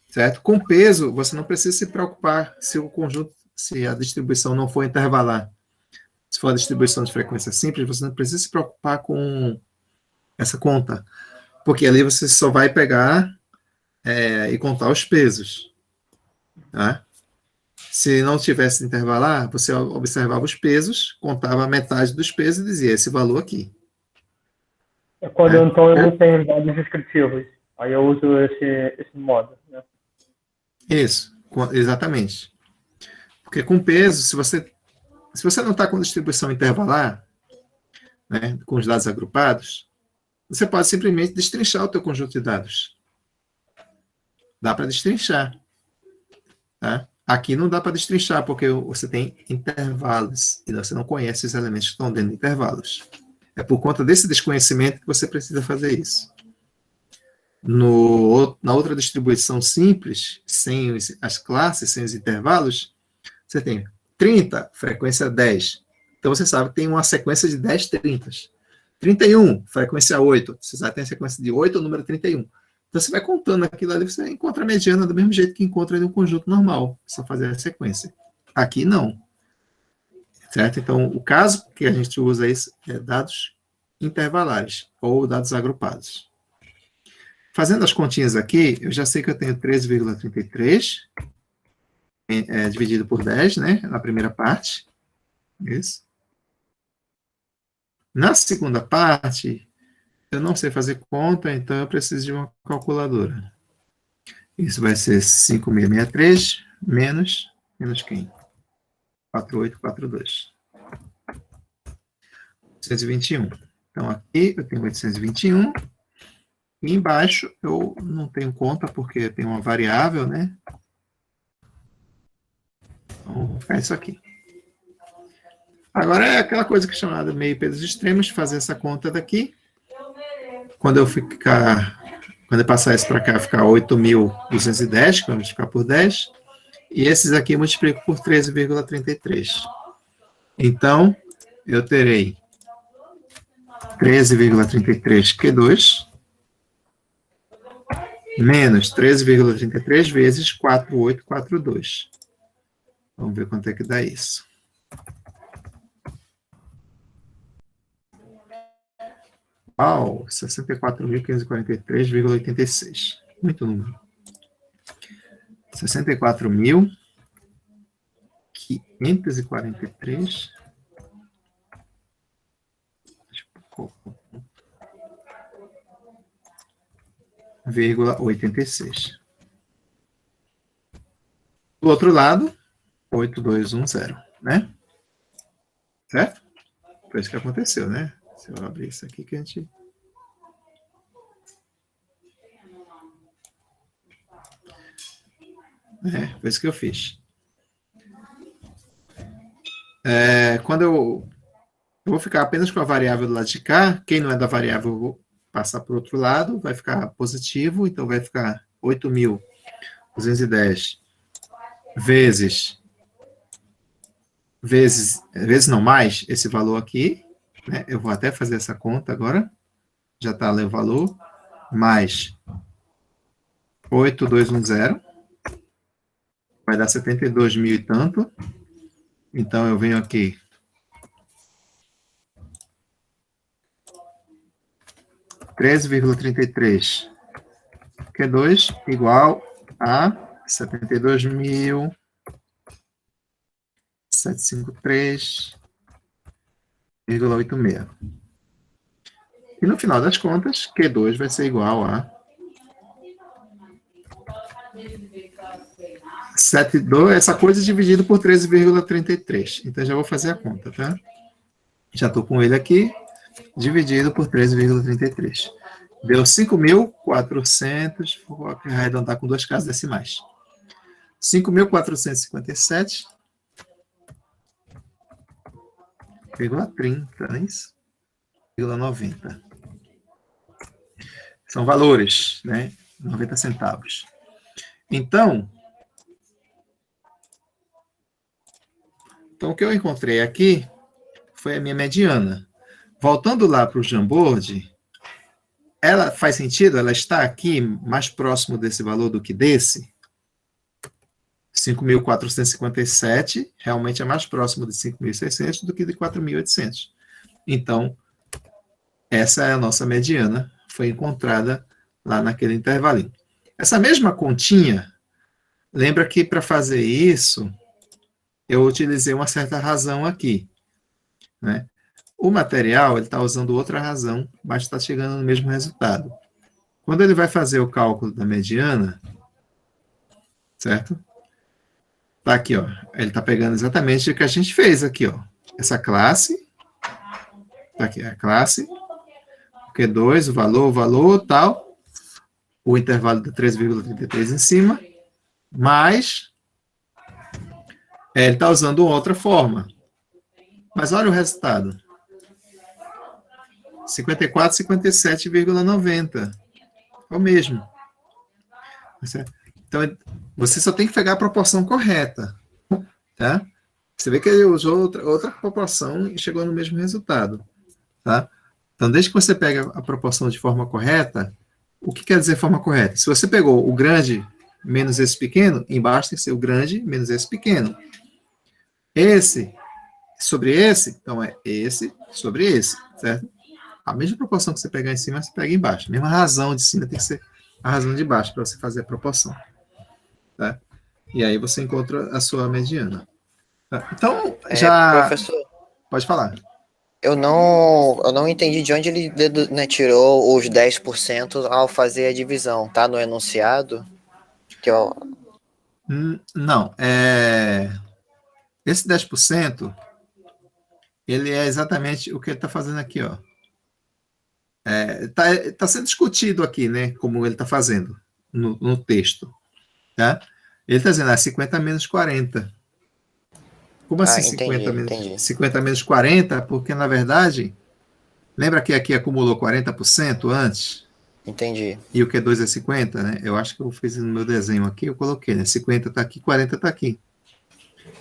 Certo? Com peso, você não precisa se preocupar se o conjunto, se a distribuição não for intervalar. Se for a distribuição de frequência simples, você não precisa se preocupar com essa conta. Porque ali você só vai pegar e contar os pesos. Tá? Se não tivesse intervalar, você observava os pesos, contava metade dos pesos e dizia esse valor aqui. É quando então eu não tenho dados descritivos. Aí eu uso esse modo. Né? Isso, exatamente. Porque com peso, se você não está com distribuição intervalar, né, com os dados agrupados, você pode simplesmente destrinchar o teu conjunto de dados. Dá para destrinchar. Tá? Aqui não dá para destrinchar, porque você tem intervalos, e você não conhece os elementos que estão dentro de intervalos. É por conta desse desconhecimento que você precisa fazer isso. Na outra distribuição simples, sem as classes, sem os intervalos, você tem 30, frequência 10. Então, você sabe que tem uma sequência de 10 30. 31, frequência 8. Você sabe que tem a sequência de 8, o número 31. Então, você vai contando aquilo ali, você encontra a mediana do mesmo jeito que encontra em um conjunto normal, só fazer a sequência. Aqui, não. Certo? Então, o caso que a gente usa isso é dados intervalares, ou dados agrupados. Fazendo as continhas aqui, eu já sei que eu tenho 13,33 dividido por 10, né? Na primeira parte. Isso. Na segunda parte, eu não sei fazer conta, então eu preciso de uma calculadora. Isso vai ser 5.663 menos quem? 4.842. 821. Então, aqui eu tenho 821. E embaixo eu não tenho conta, porque tem uma variável, né? Então, vou ficar isso aqui. Agora é aquela coisa que é chamada meio pesos extremos, fazer essa conta daqui. Quando eu passar isso para cá, ficar 8.210, que vai multiplicar por 10. E esses aqui eu multiplico por 13,33. Então, eu terei 13,33 Q2 menos 13,33 vezes 4.842. Vamos ver quanto é que dá isso. Uau, 64.543,86. Muito número. 64.543. 86. Do outro lado, 8210, né? Certo? Foi isso que aconteceu, né? Se eu abrir isso aqui que a gente... foi isso que eu fiz. Quando eu vou ficar apenas com a variável do lado de cá, quem não é da variável, eu vou passar para o outro lado, vai ficar positivo, então vai ficar 8.210 vezes não mais, esse valor aqui, né? Eu vou até fazer essa conta agora, já está ali o valor, mais 8.210, vai dar 72 mil e tanto, então eu venho aqui, 13,33 Q2 igual a 72.753,86. E no final das contas, Q2 vai ser igual a 72, essa coisa dividido por 13,33. Então, já vou fazer a conta, tá? Já estou com ele aqui, dividido por 13,33. Deu 5.400, vou arredondar com 2 casas decimais. 5.457,30, não é isso? 0,90. São valores, né? 90 centavos. Então, o que eu encontrei aqui foi a minha mediana. Voltando lá para o Jamboard, ela faz sentido? Ela está aqui mais próximo desse valor do que desse? 5.457 realmente é mais próximo de 5.600 do que de 4.800. Então, essa é a nossa mediana, foi encontrada lá naquele intervalinho. Essa mesma continha, lembra que para fazer isso, eu utilizei uma certa razão aqui, né? O material, ele está usando outra razão, mas está chegando no mesmo resultado. Quando ele vai fazer o cálculo da mediana, certo? Tá aqui, ó. Ele está pegando exatamente o que a gente fez aqui, ó. Essa classe, tá aqui, a classe, Q2, o valor, tal, o intervalo de 3,33 em cima, mas ele está usando outra forma. Mas olha o resultado. 57,90. É o mesmo. Então, você só tem que pegar a proporção correta. Tá? Você vê que ele usou outra proporção e chegou no mesmo resultado. Tá? Então, desde que você pega a proporção de forma correta, O que quer dizer forma correta? Se você pegou o grande menos esse pequeno, embaixo tem que ser o grande menos esse pequeno. Esse sobre esse, então é esse sobre esse, certo? A mesma proporção que você pegar em cima, você pega embaixo. A mesma razão de cima tem que ser a razão de baixo para você fazer a proporção. Tá? E aí você encontra a sua mediana. Tá? Então, já... Professor, Pode falar. eu não entendi de onde ele né, tirou os 10% ao fazer a divisão. Tá no enunciado? Que eu... Não. Esse 10%, ele é exatamente o que ele está fazendo aqui, ó. Tá sendo discutido aqui, né? Como ele está fazendo no texto. Tá? Ele está dizendo 50 menos 40. Como assim entendi. 50 menos 40? Porque, na verdade, lembra que aqui acumulou 40% antes? Entendi. E o Q2 é 50, né? Eu acho que eu fiz no meu desenho aqui, eu coloquei, né? 50 está aqui, 40 está aqui.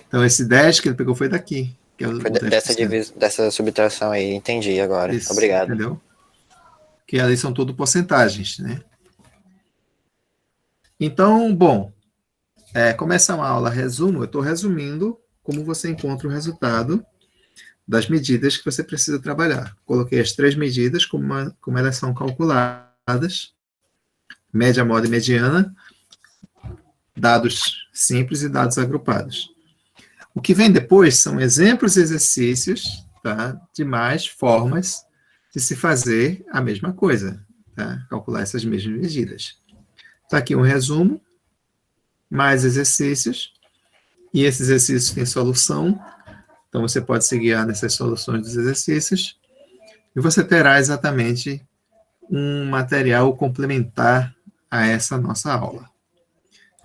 Então, esse 10 que ele pegou foi daqui. Que é o Foi 10%. dessa subtração aí, entendi agora. Isso, Obrigado. entendeu? Que ali são tudo porcentagens, né? Então, bom, como essa é uma aula resumo, eu estou resumindo como você encontra o resultado das medidas que você precisa trabalhar. Coloquei as 3 medidas, como elas são calculadas, média, moda e mediana, dados simples e dados agrupados. O que vem depois são exemplos e exercícios, tá, de mais formas de se fazer a mesma coisa, tá, calcular essas mesmas medidas. Está aqui um resumo, mais exercícios, e esses exercícios têm solução, então você pode se guiar nessas soluções dos exercícios, e você terá exatamente um material complementar a essa nossa aula.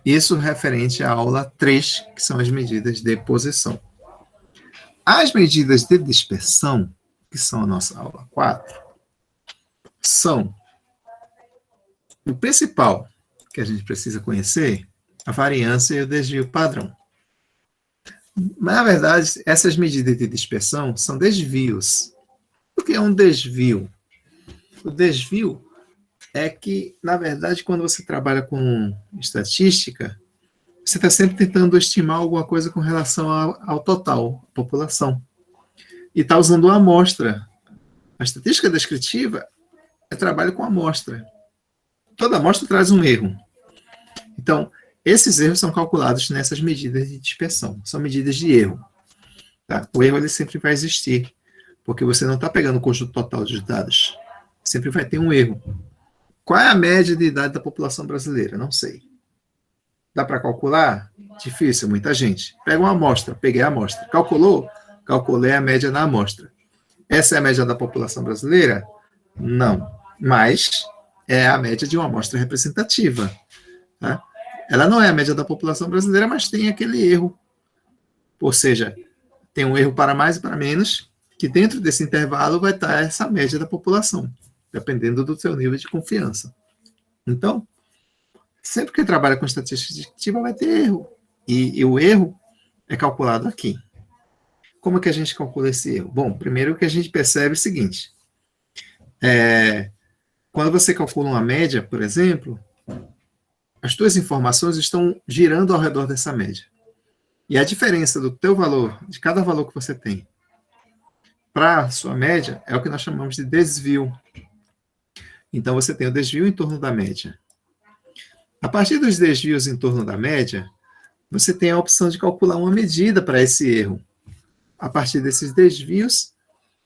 Isso referente à aula 3, que são as medidas de posição. As medidas de dispersão, que são a nossa aula 4, são o principal que a gente precisa conhecer, a variância e o desvio padrão. Na verdade, essas medidas de dispersão são desvios. O que é um desvio? O desvio é que, na verdade, quando você trabalha com estatística, você está sempre tentando estimar alguma coisa com relação ao total, à população. E está usando uma amostra. A estatística descritiva é trabalho com amostra. Toda amostra traz um erro. Então, esses erros são calculados nessas medidas de dispersão. São medidas de erro. Tá? O erro ele sempre vai existir, porque você não está pegando o conjunto total dos dados. Sempre vai ter um erro. Qual é a média de idade da população brasileira? Não sei. Dá para calcular? Difícil, muita gente. Pega uma amostra, peguei a amostra. Calculou? Calculei a média na amostra. Essa é a média da população brasileira? Não. Mas é a média de uma amostra representativa. Tá? Ela não é a média da população brasileira, mas tem aquele erro. Ou seja, tem um erro para mais e para menos, que dentro desse intervalo vai estar essa média da população, dependendo do seu nível de confiança. Então, sempre que trabalha com estatística descritiva, vai ter erro. E o erro é calculado aqui. Como é que a gente calcula esse erro? Bom, primeiro que a gente percebe é o seguinte. Quando você calcula uma média, por exemplo, as tuas informações estão girando ao redor dessa média. E a diferença do teu valor, de cada valor que você tem, para a sua média, é o que nós chamamos de desvio. Então, você tem o desvio em torno da média. A partir dos desvios em torno da média, você tem a opção de calcular uma medida para esse erro. A partir desses desvios,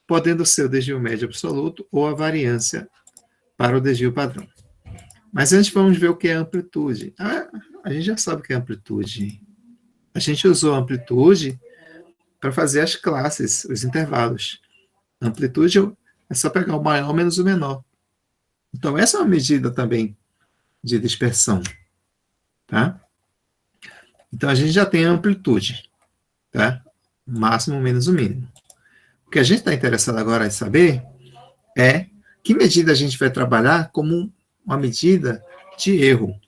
podendo ser o desvio médio absoluto ou a variância para o desvio padrão. Mas antes vamos ver o que é amplitude. A gente já sabe o que é amplitude. A gente usou a amplitude para fazer as classes, os intervalos. A amplitude é só pegar o maior menos o menor. Então, essa é uma medida também de dispersão. Tá? Então, a gente já tem a amplitude. Tá? Máximo menos o mínimo. O que a gente está interessado agora em saber é que medida a gente vai trabalhar como uma medida de erro.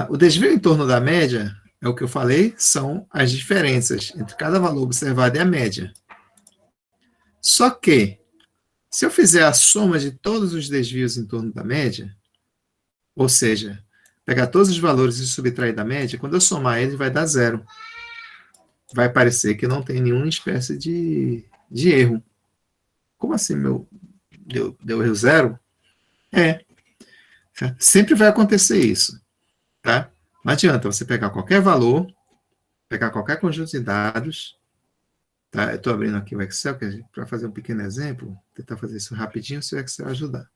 O desvio em torno da média, é o que eu falei, são as diferenças entre cada valor observado e a média. Só que, Se eu fizer a soma de todos os desvios em torno da média, ou seja, pegar todos os valores e subtrair da média, quando eu somar eles vai dar zero. Vai parecer que não tem nenhuma espécie de erro. Como assim deu erro zero? Sempre vai acontecer isso, tá? Não adianta você pegar qualquer valor, pegar qualquer conjunto de dados, tá? Eu estou abrindo aqui o Excel para fazer um pequeno exemplo, tentar fazer isso rapidinho, se o Excel ajudar.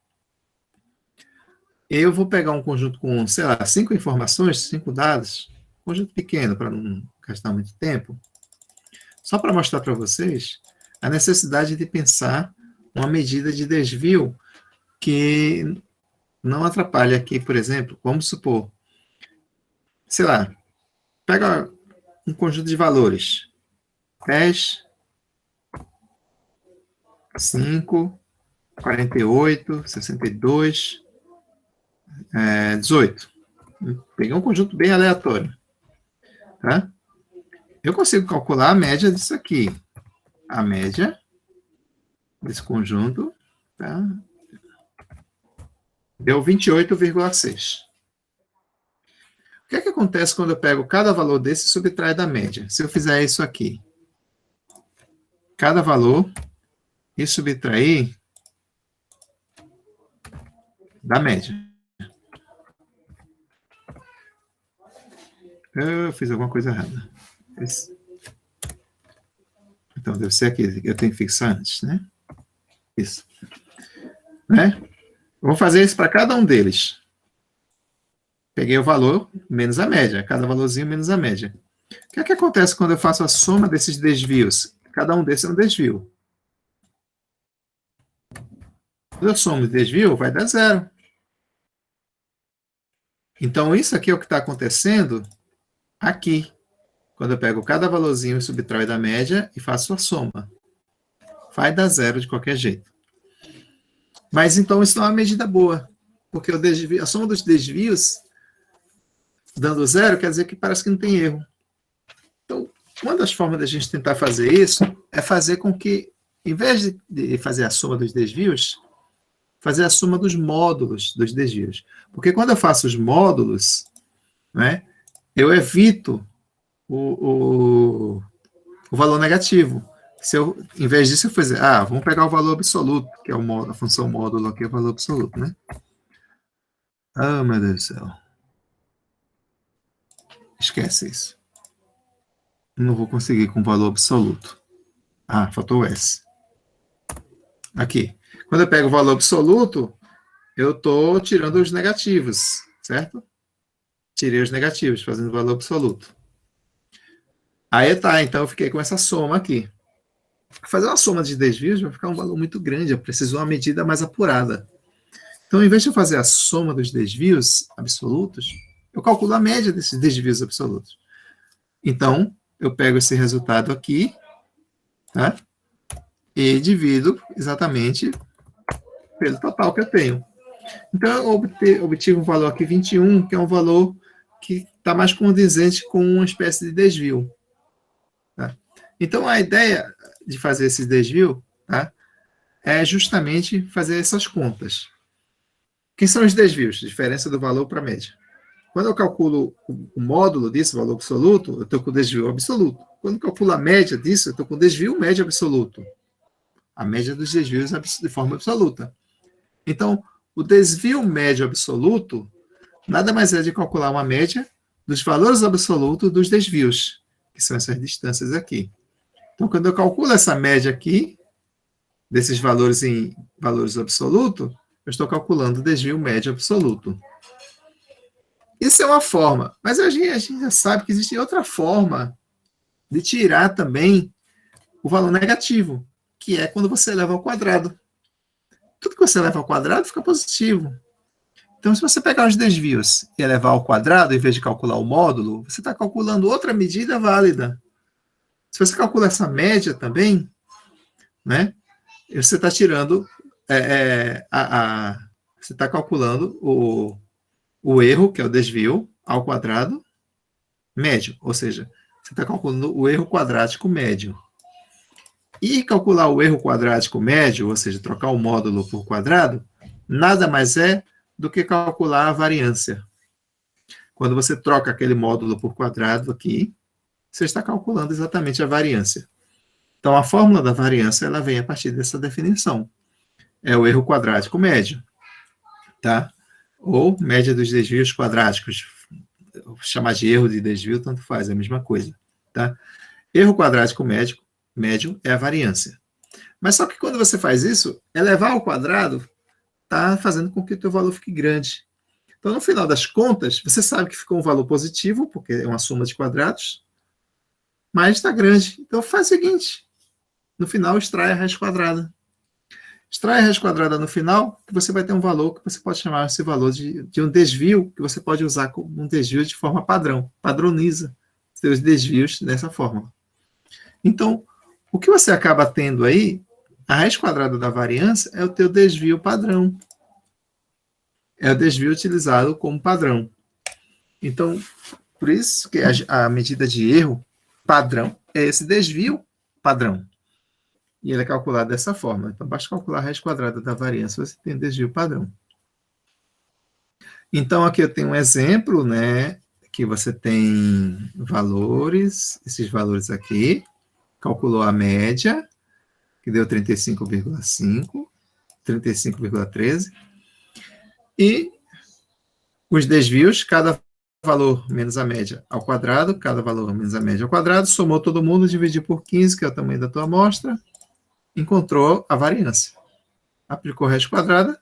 Eu vou pegar um conjunto com, sei lá, 5 informações, 5 dados, conjunto pequeno, para não gastar muito tempo, só para mostrar para vocês a necessidade de pensar uma medida de desvio que não atrapalhe aqui, por exemplo, vamos supor, sei lá, pega um conjunto de valores, 10, 5, 48, 62, 18. Peguei um conjunto bem aleatório, tá? Eu consigo calcular a média disso aqui. A média desse conjunto, tá? Deu 28,6. O que é que acontece quando eu pego cada valor desse e subtrai da média? Se eu fizer isso aqui, cada valor e subtrair da média. Eu fiz alguma coisa errada. Então, deve ser aqui. Eu tenho que fixar antes, né? Isso. Né? Eu vou fazer isso para cada um deles. Peguei o valor menos a média. Cada valorzinho menos a média. O que é que acontece quando eu faço a soma desses desvios? Cada um desses é um desvio. Quando eu somo o desvio, vai dar zero. Então, isso aqui é o que está acontecendo aqui. Quando eu pego cada valorzinho e subtraio da média e faço a soma. Vai dar zero de qualquer jeito. Mas, então, isso não é uma medida boa. Porque a soma dos desvios, dando zero, quer dizer que parece que não tem erro. Então, uma das formas da gente tentar fazer isso é fazer com que, em vez de fazer a soma dos desvios, fazer a soma dos módulos dos desvios. Porque quando eu faço os módulos, né, eu evito o valor negativo. Se eu, em vez disso, eu fazer, vamos pegar o valor absoluto, que é a função módulo aqui, é o valor absoluto, né? Meu Deus do céu. Esquece isso. Não vou conseguir com o valor absoluto. Faltou o S. Aqui. Quando eu pego o valor absoluto, eu estou tirando os negativos, certo? Tirei os negativos, fazendo o valor absoluto. Aí tá, então eu fiquei com essa soma aqui. Fazer uma soma de desvios vai ficar um valor muito grande, eu preciso de uma medida mais apurada. Então, em vez de eu fazer a soma dos desvios absolutos, eu calculo a média desses desvios absolutos. Então, eu pego esse resultado aqui, tá? E divido exatamente pelo total que eu tenho. Então, eu obtive um valor aqui, 21, que é um valor que está mais condizente com uma espécie de desvio. Tá? Então, a ideia de fazer esse desvio, tá, é justamente fazer essas contas. Quem são os desvios? Diferença do valor para a média. Quando eu calculo o módulo disso, valor absoluto, eu estou com desvio absoluto. Quando eu calculo a média disso, eu estou com desvio médio absoluto. A média dos desvios de forma absoluta. Então, o desvio médio absoluto nada mais é de calcular uma média dos valores absolutos dos desvios, que são essas distâncias aqui. Então, quando eu calculo essa média aqui, desses valores em valores absolutos, eu estou calculando o desvio médio absoluto. Isso é uma forma, mas a gente já sabe que existe outra forma de tirar também o valor negativo, que é quando você eleva ao quadrado. Tudo que você eleva ao quadrado fica positivo. Então, se você pegar os desvios e elevar ao quadrado, em vez de calcular o módulo, você está calculando outra medida válida. Se você calcula essa média também, né, você está tirando, você está calculando o erro, que é o desvio, ao quadrado médio. Ou seja, você está calculando o erro quadrático médio. E calcular o erro quadrático médio, ou seja, trocar o módulo por quadrado, nada mais é do que calcular a variância. Quando você troca aquele módulo por quadrado aqui, você está calculando exatamente a variância. Então, a fórmula da variância, ela vem a partir dessa definição. É o erro quadrático médio, tá? Ou média dos desvios quadráticos. Chamar de erro de desvio, tanto faz, é a mesma coisa, tá? Erro quadrático médio é a variância. Mas só que quando você faz isso, elevar ao quadrado está fazendo com que o teu valor fique grande. Então, no final das contas, você sabe que ficou um valor positivo, porque é uma soma de quadrados, mas está grande. Então, faz o seguinte, no final, extrai a raiz quadrada. Extrai a raiz quadrada no final, que você vai ter um valor que você pode chamar esse valor de um desvio, que você pode usar como um desvio de forma padrão. Padroniza seus desvios dessa forma. Então, o que você acaba tendo aí, a raiz quadrada da variância é o teu desvio padrão. É o desvio utilizado como padrão. Então, por isso que a medida de erro padrão é esse desvio padrão. E ele é calculado dessa forma. Então, basta calcular a raiz quadrada da variância, você tem desvio padrão. Então, aqui eu tenho um exemplo, né, que você tem valores, esses valores aqui, calculou a média, que deu 35,5, 35,13, e os desvios, cada valor menos a média ao quadrado, cada valor menos a média ao quadrado, somou todo mundo, dividiu por 15, que é o tamanho da tua amostra, encontrou a variância. Aplicou a raiz quadrada,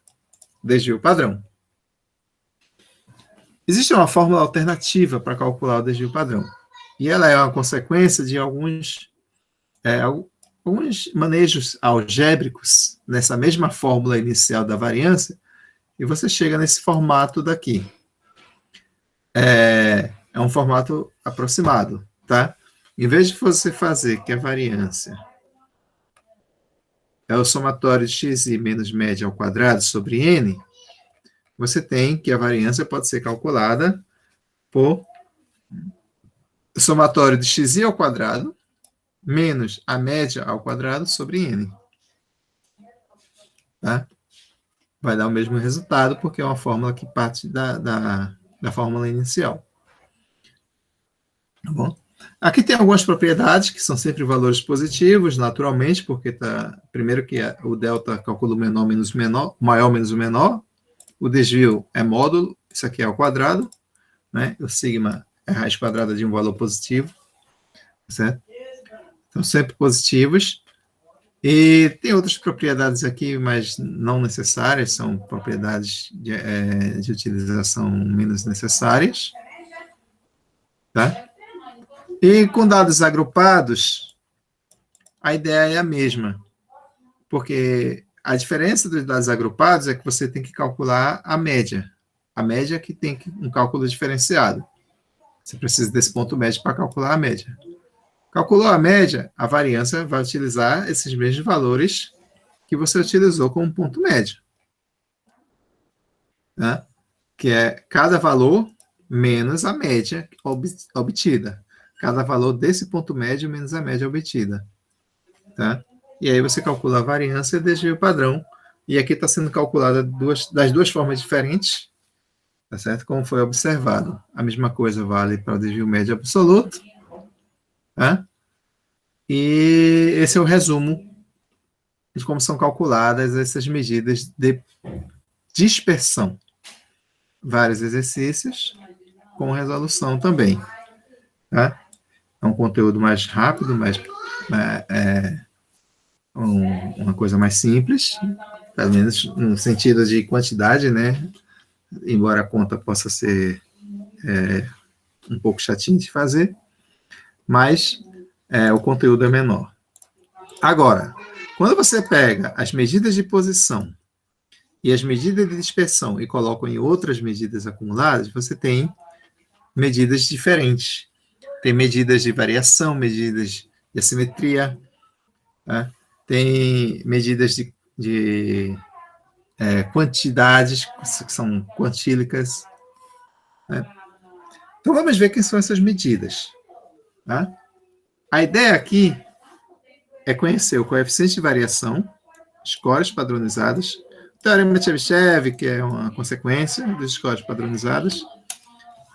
desvio padrão. Existe uma fórmula alternativa para calcular o desvio padrão. E ela é uma consequência de alguns manejos algébricos nessa mesma fórmula inicial da variância, e você chega nesse formato daqui. É um formato aproximado, tá? Em vez de você fazer que a variância é o somatório de xi menos média ao quadrado sobre n, você tem que a variância pode ser calculada por somatório de xi ao quadrado menos a média ao quadrado sobre n. Tá? Vai dar o mesmo resultado, porque é uma fórmula que parte da fórmula inicial. Tá bom? Aqui tem algumas propriedades que são sempre valores positivos, naturalmente, porque primeiro que o delta calcula o menor menos o menor, o maior menos o menor, o desvio é módulo, isso aqui é ao quadrado, né? O sigma é a raiz quadrada de um valor positivo, certo? Então, sempre positivos. E tem outras propriedades aqui, mas não necessárias, são propriedades de utilização menos necessárias. Tá? E com dados agrupados, a ideia é a mesma, porque a diferença dos dados agrupados é que você tem que calcular a média que tem um cálculo diferenciado. Você precisa desse ponto médio para calcular a média. Calculou a média, a variância vai utilizar esses mesmos valores que você utilizou como ponto médio. Né? Que é cada valor menos a média obtida. Cada valor desse ponto médio menos a média obtida. Tá? E aí você calcula a variância e desvio padrão. E aqui está sendo calculada das duas formas diferentes, tá certo? Como foi observado. A mesma coisa vale para o desvio médio absoluto. Tá? E esse é o resumo de como são calculadas essas medidas de dispersão. Vários exercícios com resolução também. Tá? É um conteúdo mais rápido, uma coisa mais simples, pelo menos no sentido de quantidade, né? Embora a conta possa ser um pouco chatinho de fazer, mas o conteúdo é menor. Agora, quando você pega as medidas de posição e as medidas de dispersão e coloca em outras medidas acumuladas, você tem medidas diferentes. Tem medidas de variação, medidas de assimetria, né? Tem medidas de quantidades, que são quantílicas. Né? Então, vamos ver quem são essas medidas. Tá? A ideia aqui é conhecer o coeficiente de variação, scores padronizadas, o teorema de Chebyshev, que é uma consequência dos scores padronizados,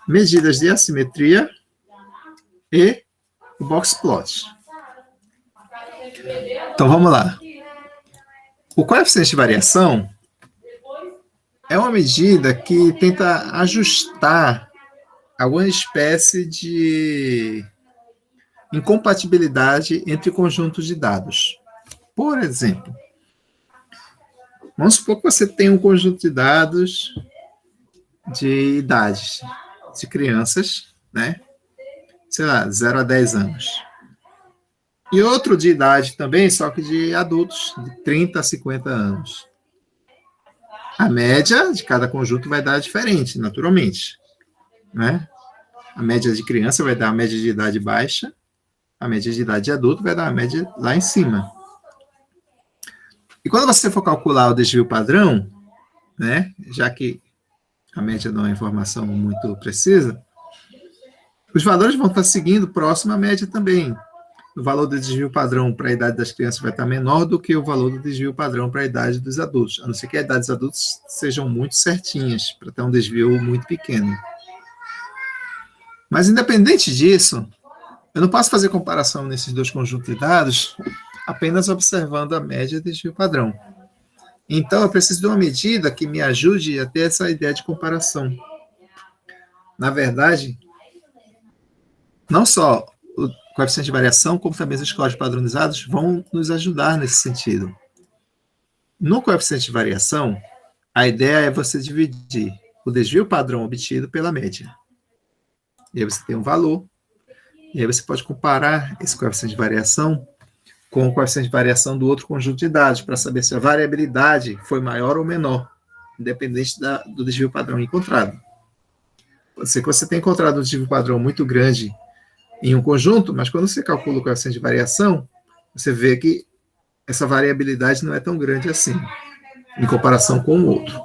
medidas de assimetria e o box plot. Então, vamos lá. O coeficiente de variação é uma medida que tenta ajustar alguma espécie de incompatibilidade entre conjuntos de dados. Por exemplo, vamos supor que você tem um conjunto de dados de idades de crianças, né? Sei lá, 0 a 10 anos. E outro de idade também, só que de adultos, de 30 a 50 anos. A média de cada conjunto vai dar diferente, naturalmente, né? A média de criança vai dar a média de idade baixa, a média de idade de adulto vai dar a média lá em cima. E quando você for calcular o desvio padrão, né, já que a média não é informação muito precisa, os valores vão estar seguindo próximo à média também. O valor do desvio padrão para a idade das crianças vai estar menor do que o valor do desvio padrão para a idade dos adultos, a não ser que a idade dos adultos sejam muito certinhas, para ter um desvio muito pequeno. Mas, independente disso, eu não posso fazer comparação nesses dois conjuntos de dados apenas observando a média e desvio padrão. Então, eu preciso de uma medida que me ajude a ter essa ideia de comparação. Na verdade, não só o coeficiente de variação, como também os scores padronizados vão nos ajudar nesse sentido. No coeficiente de variação, a ideia é você dividir o desvio padrão obtido pela média. E aí você tem um valor, e aí você pode comparar esse coeficiente de variação com o coeficiente de variação do outro conjunto de dados, para saber se a variabilidade foi maior ou menor, independente do desvio padrão encontrado. Pode ser que você tenha encontrado um desvio padrão muito grande em um conjunto, mas quando você calcula o coeficiente de variação, você vê que essa variabilidade não é tão grande assim, em comparação com o outro.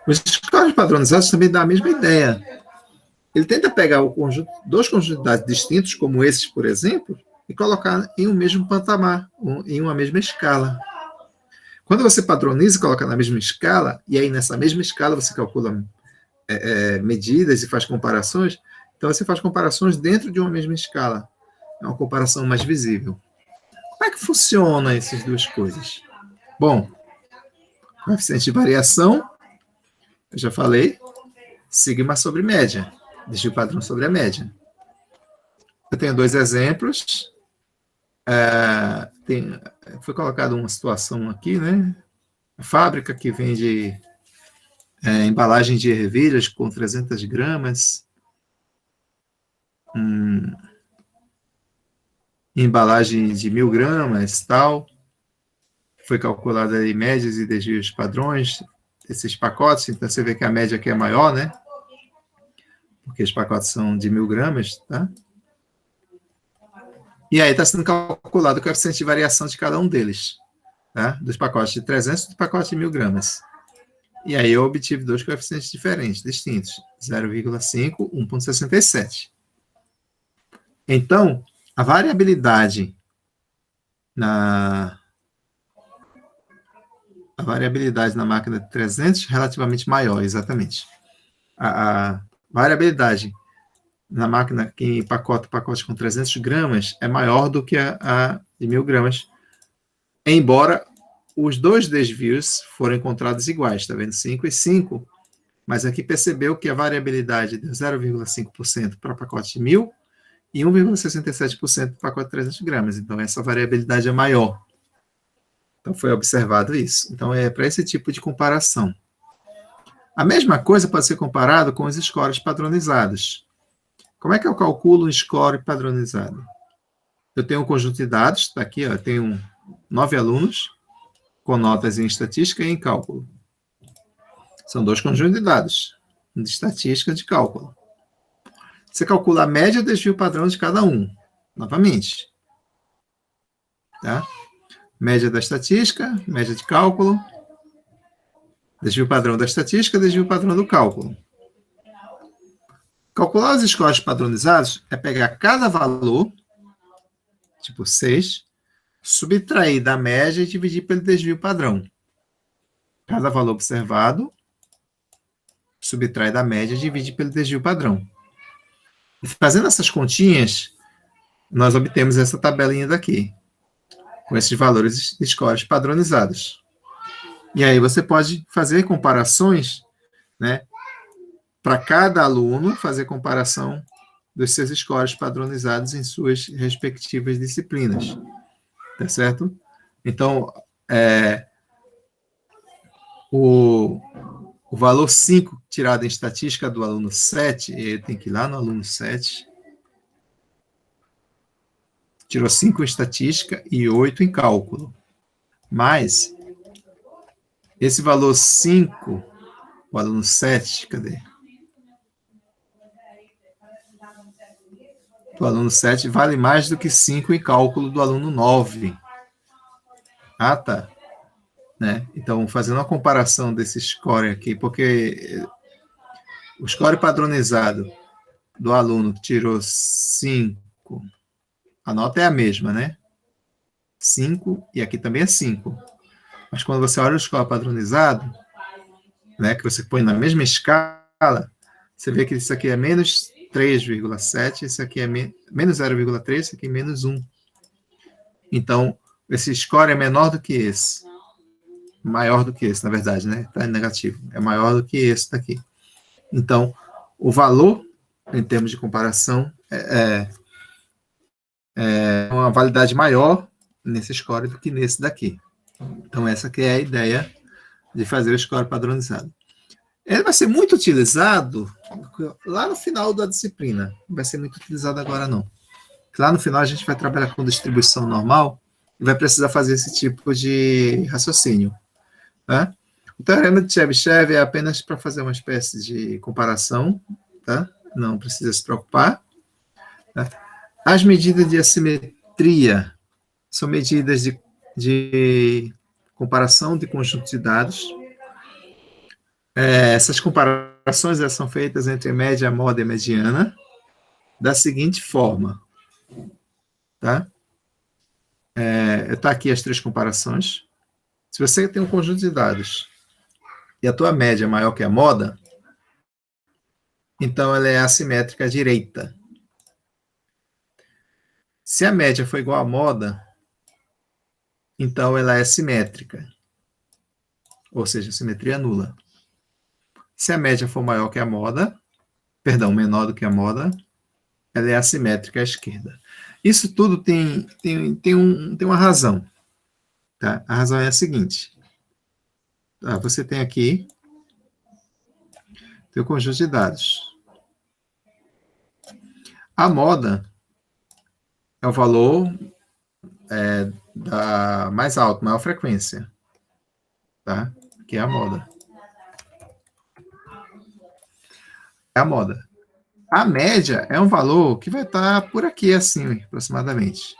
Os scores padronizados também dão a mesma ideia. Ele tenta pegar dois conjuntos de dados distintos, como esses, por exemplo, e colocar em um mesmo patamar, em uma mesma escala. Quando você padroniza e coloca na mesma escala, e aí nessa mesma escala você calcula medidas e faz comparações, então você faz comparações dentro de uma mesma escala. É uma comparação mais visível. Como é que funciona essas duas coisas? Bom, coeficiente de variação, eu já falei, sigma sobre média, desvio padrão sobre a média. Eu tenho dois exemplos. Foi colocada uma situação aqui, né? A fábrica que vende embalagem de ervilhas com 300 gramas, embalagem de 1.000 gramas, tal. Foi calculada aí médias e desvios padrões desses pacotes, então você vê que a média aqui é maior, né? Porque os pacotes são de 1.000 gramas, tá? E aí está sendo calculado o coeficiente de variação de cada um deles, tá? Dos pacotes de 300 e do pacote de 1.000 gramas. E aí eu obtive dois coeficientes diferentes, distintos, 0,5 e 1,67. Então, a variabilidade na máquina de 300 é relativamente maior, exatamente. A variabilidade na máquina que empacota o pacote com 300 gramas é maior do que a de 1.000 gramas, embora os dois desvios foram encontrados iguais, está vendo? 5 e 5, mas aqui percebeu que a variabilidade de 0,5% para o pacote de 1.000 e 1,67% para o pacote de 300 gramas. Então, essa variabilidade é maior. Então, foi observado isso. Então, é para esse tipo de comparação. A mesma coisa pode ser comparado com os scores padronizados. Como é que eu calculo um score padronizado? Eu tenho um conjunto de dados, está aqui, ó, eu tenho 9 alunos, com notas em estatística e em cálculo. São dois conjuntos de dados, de estatística e de cálculo. Você calcula a média e o desvio padrão de cada um, novamente. Tá? Média da estatística, média de cálculo, desvio padrão da estatística, desvio padrão do cálculo. Calcular os scores padronizados é pegar cada valor, tipo 6, subtrair da média e dividir pelo desvio padrão. Cada valor observado, subtrai da média e divide pelo desvio padrão. E fazendo essas continhas, nós obtemos essa tabelinha daqui, com esses valores de scores padronizados. E aí você pode fazer comparações, né, para cada aluno, fazer comparação dos seus scores padronizados em suas respectivas disciplinas. Tá certo? Então, o valor 5 tirado em estatística do aluno 7, ele tem que ir lá no aluno 7, tirou 5 em estatística e 8 em cálculo. Mas, esse valor 5, o aluno 7, cadê? Do aluno 7 vale mais do que 5 em cálculo do aluno 9. Ah, tá. Né? Então, fazendo uma comparação desse score aqui, porque o score padronizado do aluno que tirou 5, a nota é a mesma, né? 5, e aqui também é 5. Mas quando você olha o score padronizado, né, que você põe na mesma escala, você vê que isso aqui é menos 3,7, esse aqui é menos 0,3, esse aqui é menos 1. Então, esse score é menor do que esse. Maior do que esse, na verdade, né? Está negativo. É maior do que esse daqui. Então, o valor, em termos de comparação, é uma validade maior nesse score do que nesse daqui. Então, essa aqui é a ideia de fazer o score padronizado. Ele vai ser muito utilizado lá no final da disciplina. Não vai ser muito utilizado agora, não. Lá no final, a gente vai trabalhar com distribuição normal e vai precisar fazer esse tipo de raciocínio. Tá? O teorema de Chebyshev é apenas para fazer uma espécie de comparação, tá? Não precisa se preocupar. Tá? As medidas de assimetria são medidas de comparação de conjuntos de dados. Essas comparações são feitas entre média, moda e mediana da seguinte forma. Tá? Tá aqui as 3 comparações. Se você tem um conjunto de dados e a tua média é maior que a moda, então ela é assimétrica à direita. Se a média for igual à moda, então ela é simétrica, ou seja, simetria nula. Se a média for maior que a moda, menor do que a moda, ela é assimétrica à esquerda. Isso tudo tem uma razão. Tá? A razão é a seguinte. Você tem aqui teu conjunto de dados. A moda é o valor da mais alto, maior frequência. Tá? Que é a moda. É a moda. A média é um valor que vai estar por aqui, assim, aproximadamente.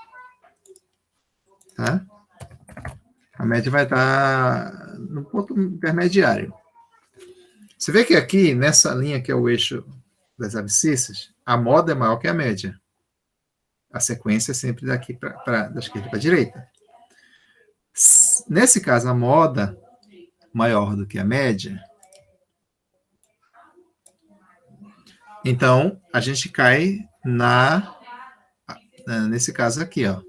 Tá? A média vai estar no ponto intermediário. Você vê que aqui, nessa linha que é o eixo das abscissas, a moda é maior que a média. A sequência é sempre daqui da esquerda para a direita. Nesse caso, a moda maior do que a média, então, a gente cai nesse caso aqui, ó.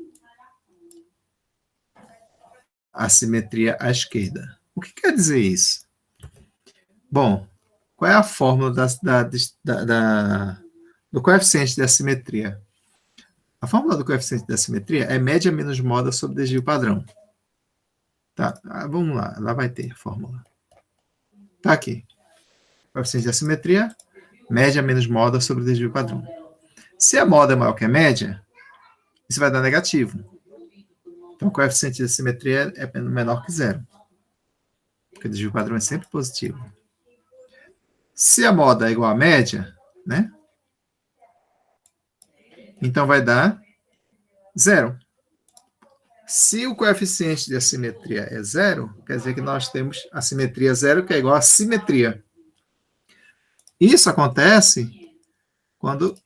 Assimetria à esquerda. O que quer dizer isso? Bom, qual é a fórmula do coeficiente de assimetria? A fórmula do coeficiente de assimetria é média menos moda sobre desvio padrão. Tá, vamos lá, lá vai ter a fórmula. Tá aqui. Coeficiente de assimetria, média menos moda sobre desvio padrão. Se a moda é maior que a média, isso vai dar negativo. Então, o coeficiente de assimetria é menor que 0. Porque o desvio padrão é sempre positivo. Se a moda é igual à média, né? Então, vai dar 0. Se o coeficiente de assimetria é 0, quer dizer que nós temos a simetria 0, que é igual a simetria. Isso acontece quando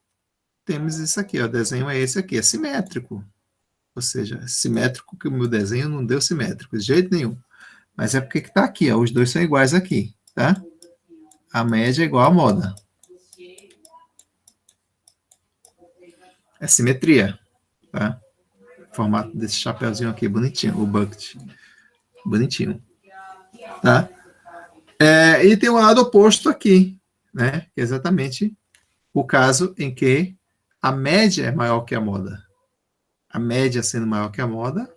temos isso aqui, ó, o desenho é esse aqui, é simétrico. ou seja, simétrico, que o meu desenho não deu simétrico, de jeito nenhum. Mas é porque que está aqui, ó, os dois são iguais aqui, tá? A média é igual à moda. É simetria, tá? O formato desse chapeuzinho aqui, bonitinho, o bucket. Bonitinho, tá? E tem o lado oposto aqui, né? Que é exatamente o caso em que a média é maior que a moda. A média sendo maior que a moda,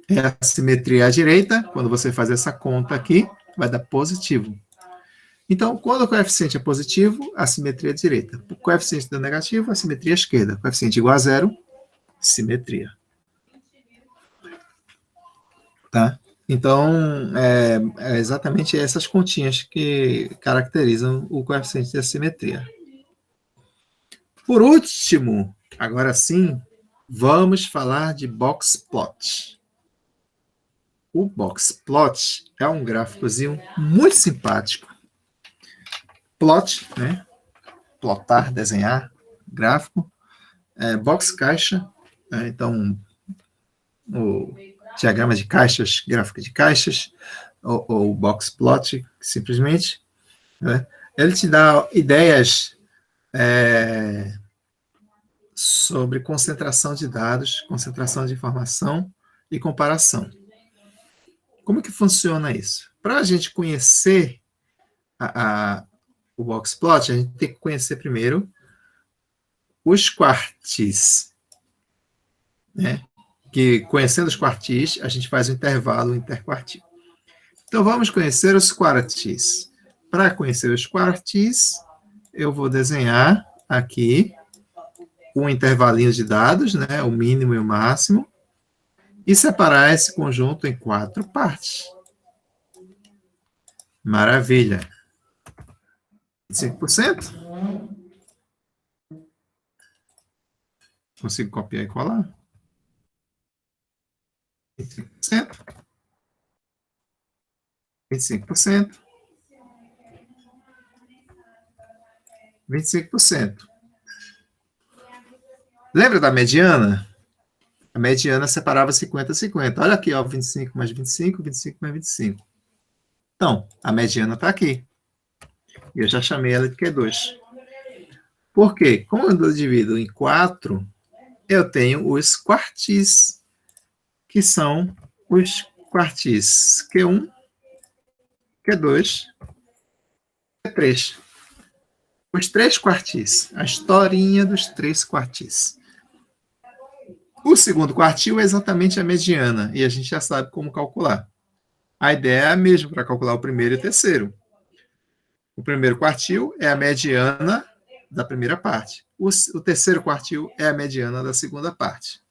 é a simetria à direita. Quando você faz essa conta aqui, vai dar positivo. Então, quando o coeficiente é positivo, a simetria é direita. O coeficiente é negativo, a simetria é esquerda. O coeficiente igual a zero, simetria. Tá? Então, é exatamente essas continhas que caracterizam o coeficiente de assimetria. Por último, agora sim, vamos falar de box plot. O box plot é um gráficozinho muito simpático. Plot, né? Plotar, desenhar, gráfico. Box caixa, né? Então, o diagrama de caixas, gráfico de caixas, ou box plot, simplesmente, né? Ele te dá ideias sobre concentração de dados, concentração de informação e comparação. Como que funciona isso? Para a gente conhecer o box plot, a gente tem que conhecer primeiro os quartis, né? Que conhecendo os quartis, a gente faz o intervalo interquartil. Então, vamos conhecer os quartis. Para conhecer os quartis, eu vou desenhar aqui um intervalinho de dados, né? O mínimo e o máximo, e separar esse conjunto em 4 partes. Maravilha. 25%? Consigo copiar e colar? 25%. 25%. 25%. Lembra da mediana? A mediana separava 50 a 50. Olha aqui, ó, 25 mais 25, 25 mais 25. Então, a mediana está aqui. E eu já chamei ela de Q2. Por quê? Como eu divido em 4, eu tenho os quartis, que são os quartis Q1, Q2, Q3. Os 3 quartis, a historinha dos 3 quartis. O segundo quartil é exatamente a mediana, e a gente já sabe como calcular. A ideia é a mesma para calcular o primeiro e o terceiro. O primeiro quartil é a mediana da primeira parte. O terceiro quartil é a mediana da segunda parte.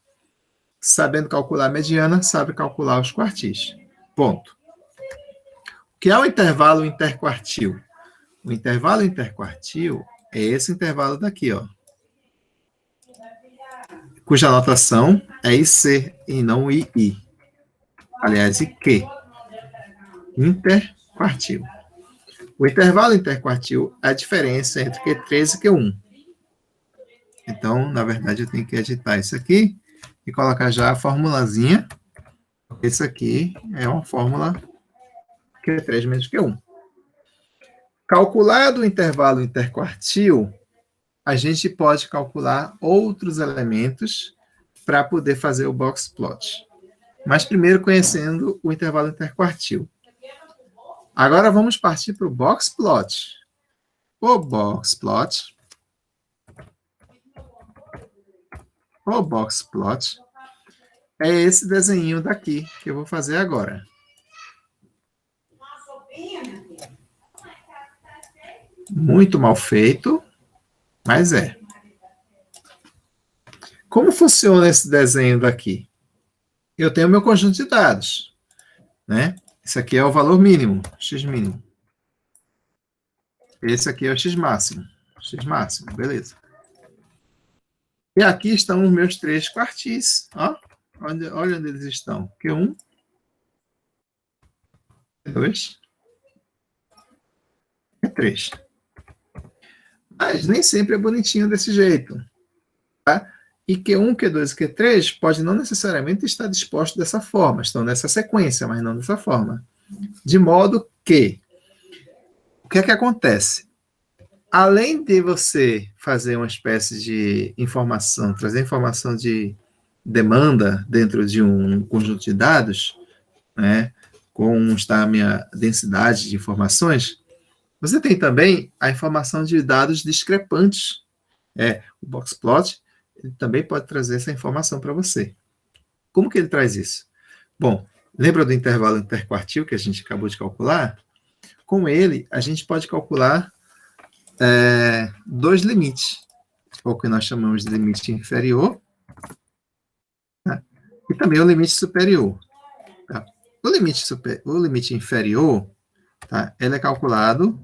Sabendo calcular a mediana, sabe calcular os quartis. Ponto. O que é o intervalo interquartil? O intervalo interquartil é esse intervalo daqui, ó, cuja notação é IC e não II. Aliás, IQ. Interquartil. O intervalo interquartil é a diferença entre Q3 e Q1. Então, na verdade, eu tenho que editar isso aqui e colocar já a formulazinha. Esse aqui é uma fórmula Q3 menos Q1. Calculado o intervalo interquartil, a gente pode calcular outros elementos para poder fazer o box plot. Mas primeiro conhecendo o intervalo interquartil. Agora vamos partir para o box plot. O box plot é esse desenho daqui que eu vou fazer agora. Muito mal feito, mas é. Como funciona esse desenho daqui? Eu tenho meu conjunto de dados, né? Esse aqui é o valor mínimo, x mínimo. Esse aqui é o x máximo. X máximo, beleza. E aqui estão os meus 3 quartis. Ó, olha onde eles estão. Q1, Q2, Q3. Mas nem sempre é bonitinho desse jeito. Tá? E Q1, Q2 e Q3 pode não necessariamente estar disposto dessa forma, estão nessa sequência, mas não dessa forma. De modo que, o que é que acontece? Além de você fazer uma espécie de informação, trazer informação de demanda dentro de um conjunto de dados, né, como está a minha densidade de informações, você tem também a informação de dados discrepantes. O boxplot ele também pode trazer essa informação para você. Como que ele traz isso? Bom, lembra do intervalo interquartil que a gente acabou de calcular? Com ele, a gente pode calcular dois limites, o que nós chamamos de limite inferior, tá? E também o limite superior. Tá? O limite inferior, tá? Ele é calculado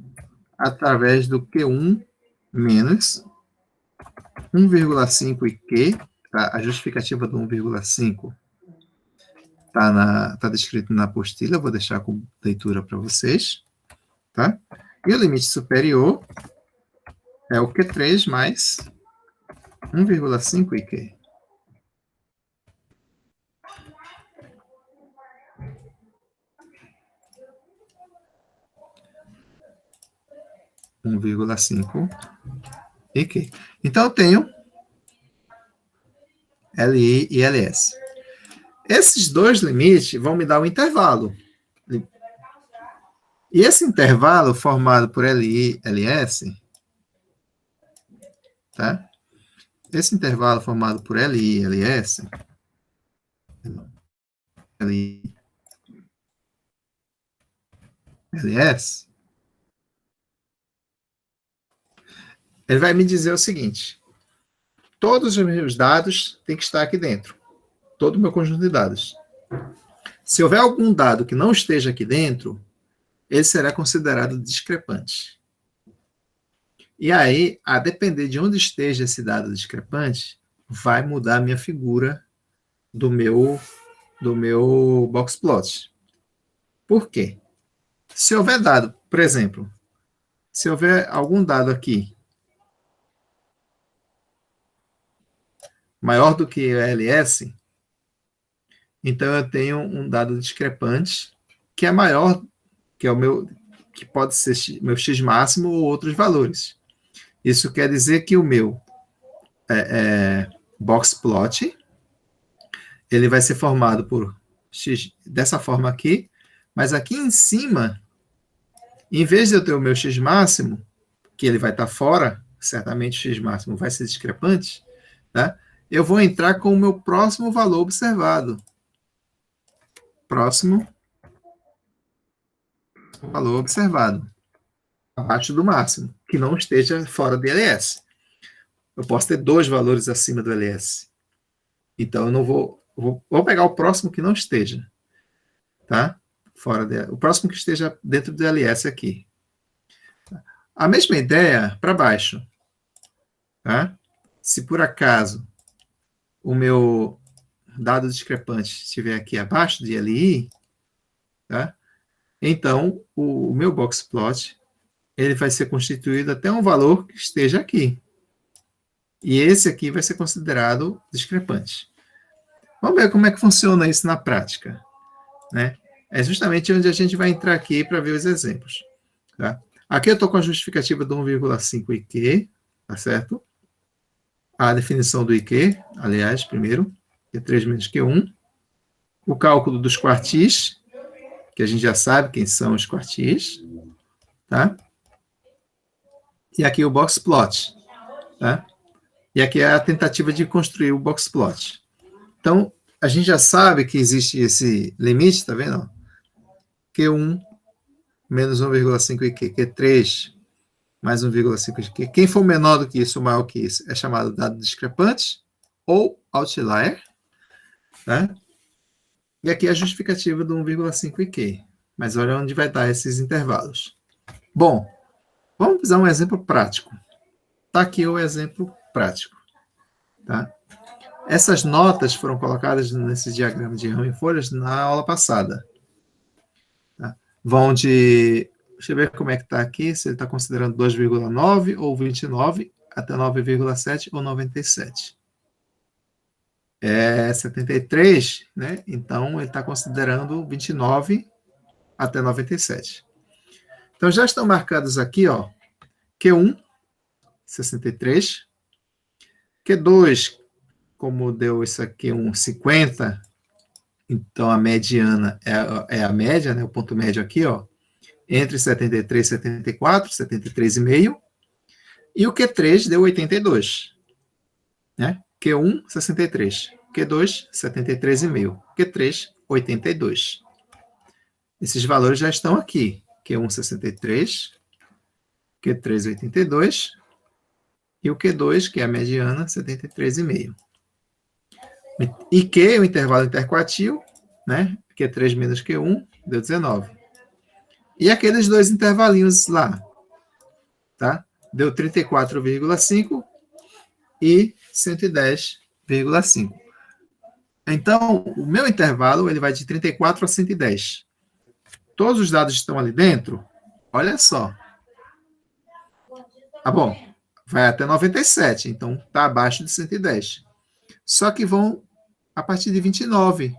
através do Q1 menos 1,5 IQ, tá? A justificativa do 1,5 está descrito na apostila, vou deixar com leitura para vocês. Tá? E o limite superior é o Q3 mais 1,5 IQ. IQ. Então, eu tenho LI e LS. Esses dois limites vão me dar um intervalo. E esse intervalo formado por LI e LS, tá? Esse intervalo formado por LI e LS, LI, LS, ele vai me dizer o seguinte: todos os meus dados têm que estar aqui dentro. Todo o meu conjunto de dados. Se houver algum dado que não esteja aqui dentro, ele será considerado discrepante. E aí, a depender de onde esteja esse dado discrepante, vai mudar a minha figura do meu boxplot. Por quê? Se houver dado, por exemplo, se houver algum dado aqui maior do que o LS, então eu tenho um dado discrepante que é maior, que é o meu, que pode ser meu x máximo ou outros valores. Isso quer dizer que o meu boxplot ele vai ser formado por x dessa forma aqui, mas aqui em cima, em vez de eu ter o meu x máximo, que ele vai estar fora, certamente o x máximo vai ser discrepante, tá? Eu vou entrar com o meu próximo valor observado. Próximo valor observado, abaixo do máximo, que não esteja fora do LS. Eu posso ter dois valores acima do LS. Então, eu não vou pegar o próximo que não esteja, tá? O próximo que esteja dentro do LS aqui. A mesma ideia para baixo, tá? Se por acaso o meu dado discrepante estiver aqui abaixo de LI, tá? Então, o meu boxplot ele vai ser constituído até um valor que esteja aqui. E esse aqui vai ser considerado discrepante. Vamos ver como é que funciona isso na prática, né? É justamente onde a gente vai entrar aqui para ver os exemplos. Tá? Aqui eu estou com a justificativa do 1,5 IQ, tá certo? A definição do IQ, aliás, primeiro, que é 3 menos Q1. O cálculo dos quartis, que a gente já sabe quem são os quartis, tá? E aqui o boxplot, tá? E aqui é a tentativa de construir o boxplot. Então, a gente já sabe que existe esse limite, tá vendo? Q1 menos 1,5 IQ, Q3 mais 1,5 IQ. Quem for menor do que isso ou maior que isso é chamado dado discrepante ou outlier, tá? E aqui é a justificativa do 1,5 IQ. Mas olha onde vai dar esses intervalos. Bom, vamos usar um exemplo prático. Está aqui o exemplo prático. Tá? Essas notas foram colocadas nesse diagrama de ramo em folhas na aula passada. Tá? Vão de... Deixa eu ver como é que está aqui, se ele está considerando 2,9 ou 29, até 9,7 ou 97. é 73, né? Então, ele está considerando 29 até 97. Então, já estão marcados aqui, ó, Q1, 63, Q2, como deu isso aqui, 50, então a mediana é a média, né? O ponto médio aqui, ó, entre 73 e 74, 73,5, e o Q3 deu 82, né? Q1, 63, Q2, 73,5, Q3, 82. Esses valores já estão aqui, Q1, 63, Q3, 82, e o Q2, que é a mediana, 73,5. E Q, o intervalo interquartil, né? Q3 menos Q1, deu 19. E aqueles dois intervalinhos lá, tá? Deu 34,5 e 110,5. Então, o meu intervalo ele vai de 34 a 110. Todos os dados estão ali dentro? Olha só. Ah, bom, vai até 97, então está abaixo de 110. Só que vão a partir de 29.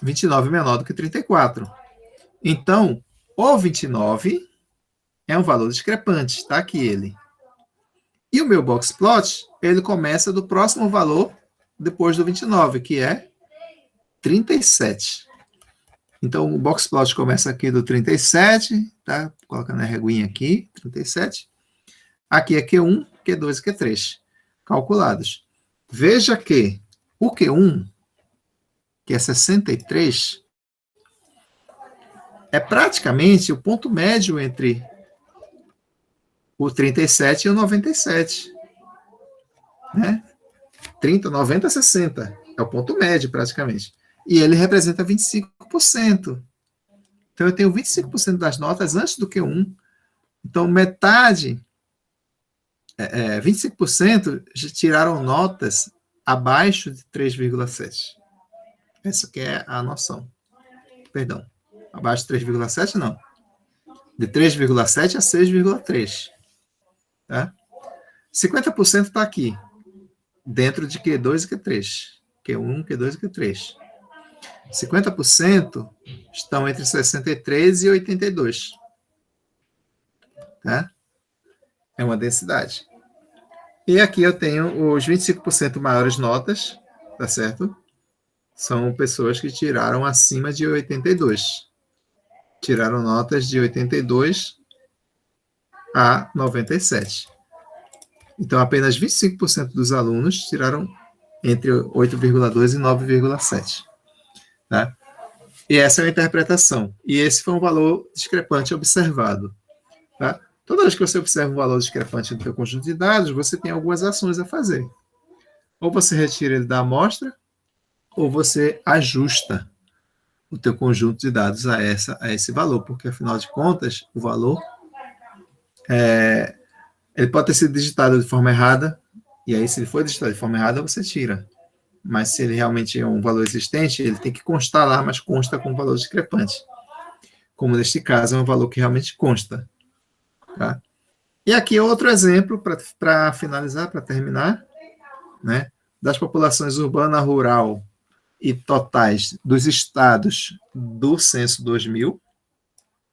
29 menor do que 34. Então, o 29 é um valor discrepante, está aqui ele. E o meu box plot, ele começa do próximo valor depois do 29, que é 37. Então, o box plot começa aqui do 37, tá? Colocando a reguinha aqui, 37. Aqui é Q1, Q2 e Q3, calculados. Veja que o Q1, que é 63, é praticamente o ponto médio entre o 37 e o 97. Né? 30, 90, 60. É o ponto médio, praticamente. E ele representa 25%. Então, eu tenho 25% das notas antes do Q1. Então, metade, 25% já tiraram notas abaixo de 3,7. Essa que é a noção. Perdão. Abaixo de 3,7, não. De 3,7 a 6,3. Tá? 50% está aqui. Dentro de Q2 e Q3. Q1, Q2 e Q3. 50% estão entre 63 e 82. Tá? É uma densidade. E aqui eu tenho os 25% maiores notas, tá certo? São pessoas que tiraram acima de 82. Tiraram notas de 82 a 97. Então, apenas 25% dos alunos tiraram entre 8,2 e 9,7. Tá? E essa é a interpretação. E esse foi um valor discrepante observado. Tá? Toda vez que você observa um valor discrepante no seu conjunto de dados, você tem algumas ações a fazer. Ou você retira ele da amostra, ou você ajusta o teu conjunto de dados a esse valor, porque, afinal de contas, o valor ele pode ter sido digitado de forma errada, e aí, se ele for digitado de forma errada, você tira. Mas se ele realmente é um valor existente, ele tem que constar lá, mas consta com um valor discrepante. Como neste caso, é um valor que realmente consta. Tá? E aqui outro exemplo, para finalizar, para terminar, né, das populações urbana, rural e totais dos estados do censo 2000.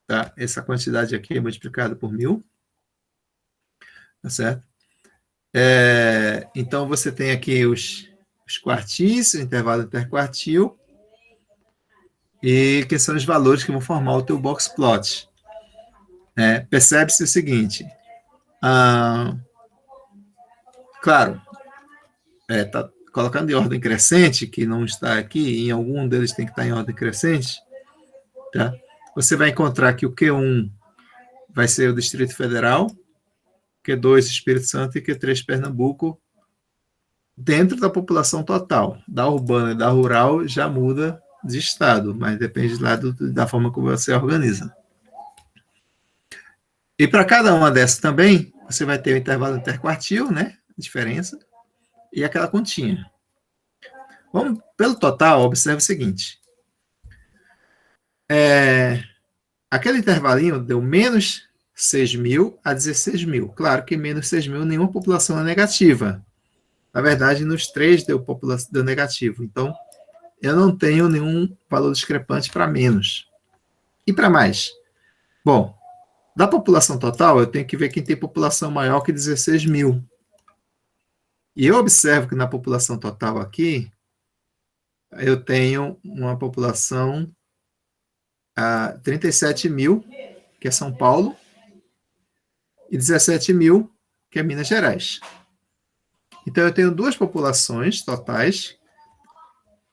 Tá? Essa quantidade aqui é multiplicada por 1.000. Tá certo? Então, você tem aqui os quartis, o intervalo interquartil, e que são os valores que vão formar o teu box plot. Percebe-se o seguinte, claro, está colocando em ordem crescente, que não está aqui, em algum deles tem que estar em ordem crescente, tá? Você vai encontrar que o Q1 vai ser o Distrito Federal, Q2 Espírito Santo e Q3 Pernambuco, dentro da população total. Da urbana e da rural já muda de estado, mas depende lá da forma como você organiza. E para cada uma dessas também, você vai ter o intervalo interquartil, né? Diferença, e aquela continha. Vamos, pelo total, observe o seguinte. Aquele intervalinho deu menos 6.000 a 16.000. Claro que menos 6.000 nenhuma população é negativa. Na verdade, nos 3 deu negativo. Então, eu não tenho nenhum valor discrepante para menos. E para mais? Bom, da população total, eu tenho que ver quem tem população maior que 16 mil. E eu observo que na população total aqui, eu tenho uma população 37 mil, que é São Paulo, e 17 mil, que é Minas Gerais. Então, eu tenho 2 populações totais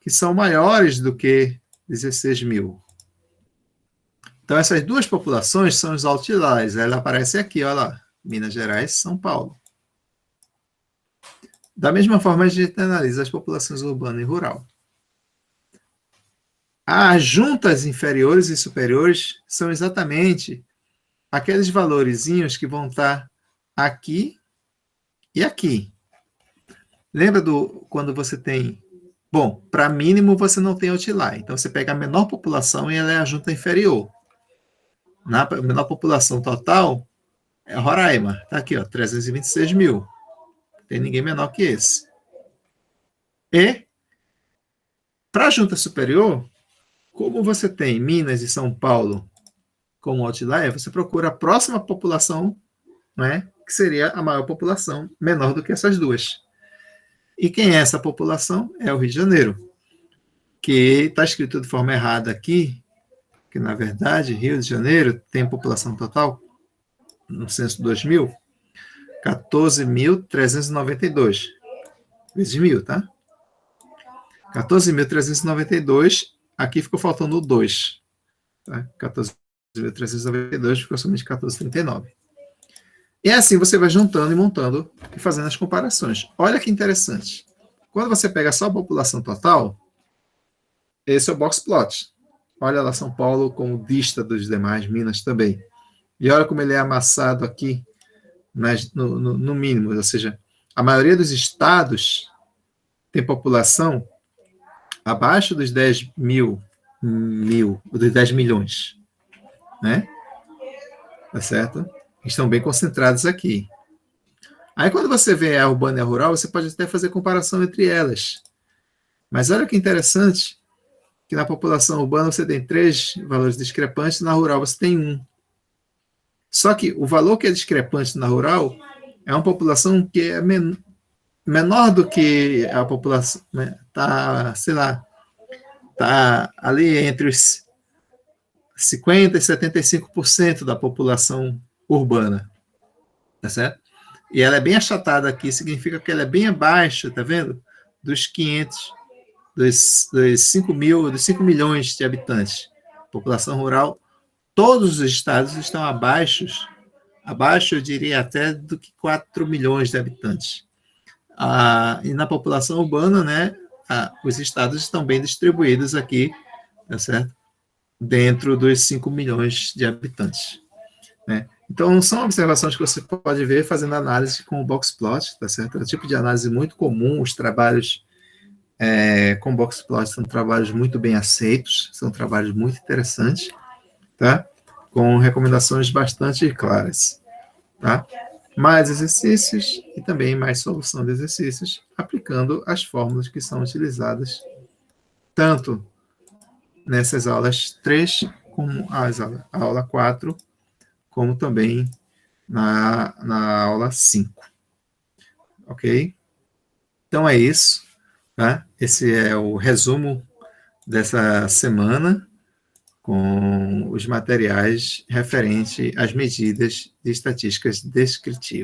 que são maiores do que 16 mil. Então, essas 2 populações são os outliers. Ela aparece aqui, olha lá, Minas Gerais e São Paulo. Da mesma forma, a gente analisa as populações urbana e rural. As juntas inferiores e superiores são exatamente aqueles valorizinhos que vão estar aqui e aqui. Lembra quando você tem... Bom, para mínimo você não tem outlier. Então, você pega a menor população e ela é a junta inferior. Na menor população total é Roraima. Está aqui, ó, 326 mil. Não tem ninguém menor que esse. E, para a junta superior, como você tem Minas e São Paulo como outlier, você procura a próxima população, né, que seria a maior população, menor do que essas 2. E quem é essa população? É o Rio de Janeiro, que está escrito de forma errada aqui, que, na verdade, Rio de Janeiro tem população total, no censo 2000, 14.392. Vezes 1.000, tá? 14.392, aqui ficou faltando o 2. Tá? 14.392 ficou somente 1439. E assim você vai juntando e montando e fazendo as comparações. Olha que interessante. Quando você pega só a população total, esse é o box plot. Olha lá São Paulo como dista dos demais, Minas também. E olha como ele é amassado aqui no mínimo. Ou seja, a maioria dos estados tem população abaixo dos 10 dos 10 milhões. Né? Tá certo? Estão bem concentrados aqui. Aí, quando você vê a urbana e a rural, você pode até fazer comparação entre elas. Mas olha que interessante, que na população urbana você tem 3 valores discrepantes, na rural você tem 1. Só que o valor que é discrepante na rural é uma população que é menor do que a população, né? Sei lá, tá ali entre os 50% e 75% da população urbana, tá certo? E ela é bem achatada aqui, significa que ela é bem abaixo, tá vendo? Dos 500, dos 5 milhões de habitantes. População rural, todos os estados estão abaixo, eu diria até do que 4 milhões de habitantes. E na população urbana, né, os estados estão bem distribuídos aqui, tá certo? Dentro dos 5 milhões de habitantes. Né? Então, são observações que você pode ver fazendo análise com o box plot, tá certo? É um tipo de análise muito comum, os trabalhos com box plot são trabalhos muito bem aceitos, são trabalhos muito interessantes, tá? Com recomendações bastante claras, tá? Mais exercícios e também mais solução de exercícios, aplicando as fórmulas que são utilizadas tanto nessas aulas 3, como a aula 4, como também na aula 5. Ok? Então é isso. Tá? Esse é o resumo dessa semana com os materiais referentes às medidas de estatísticas descritivas.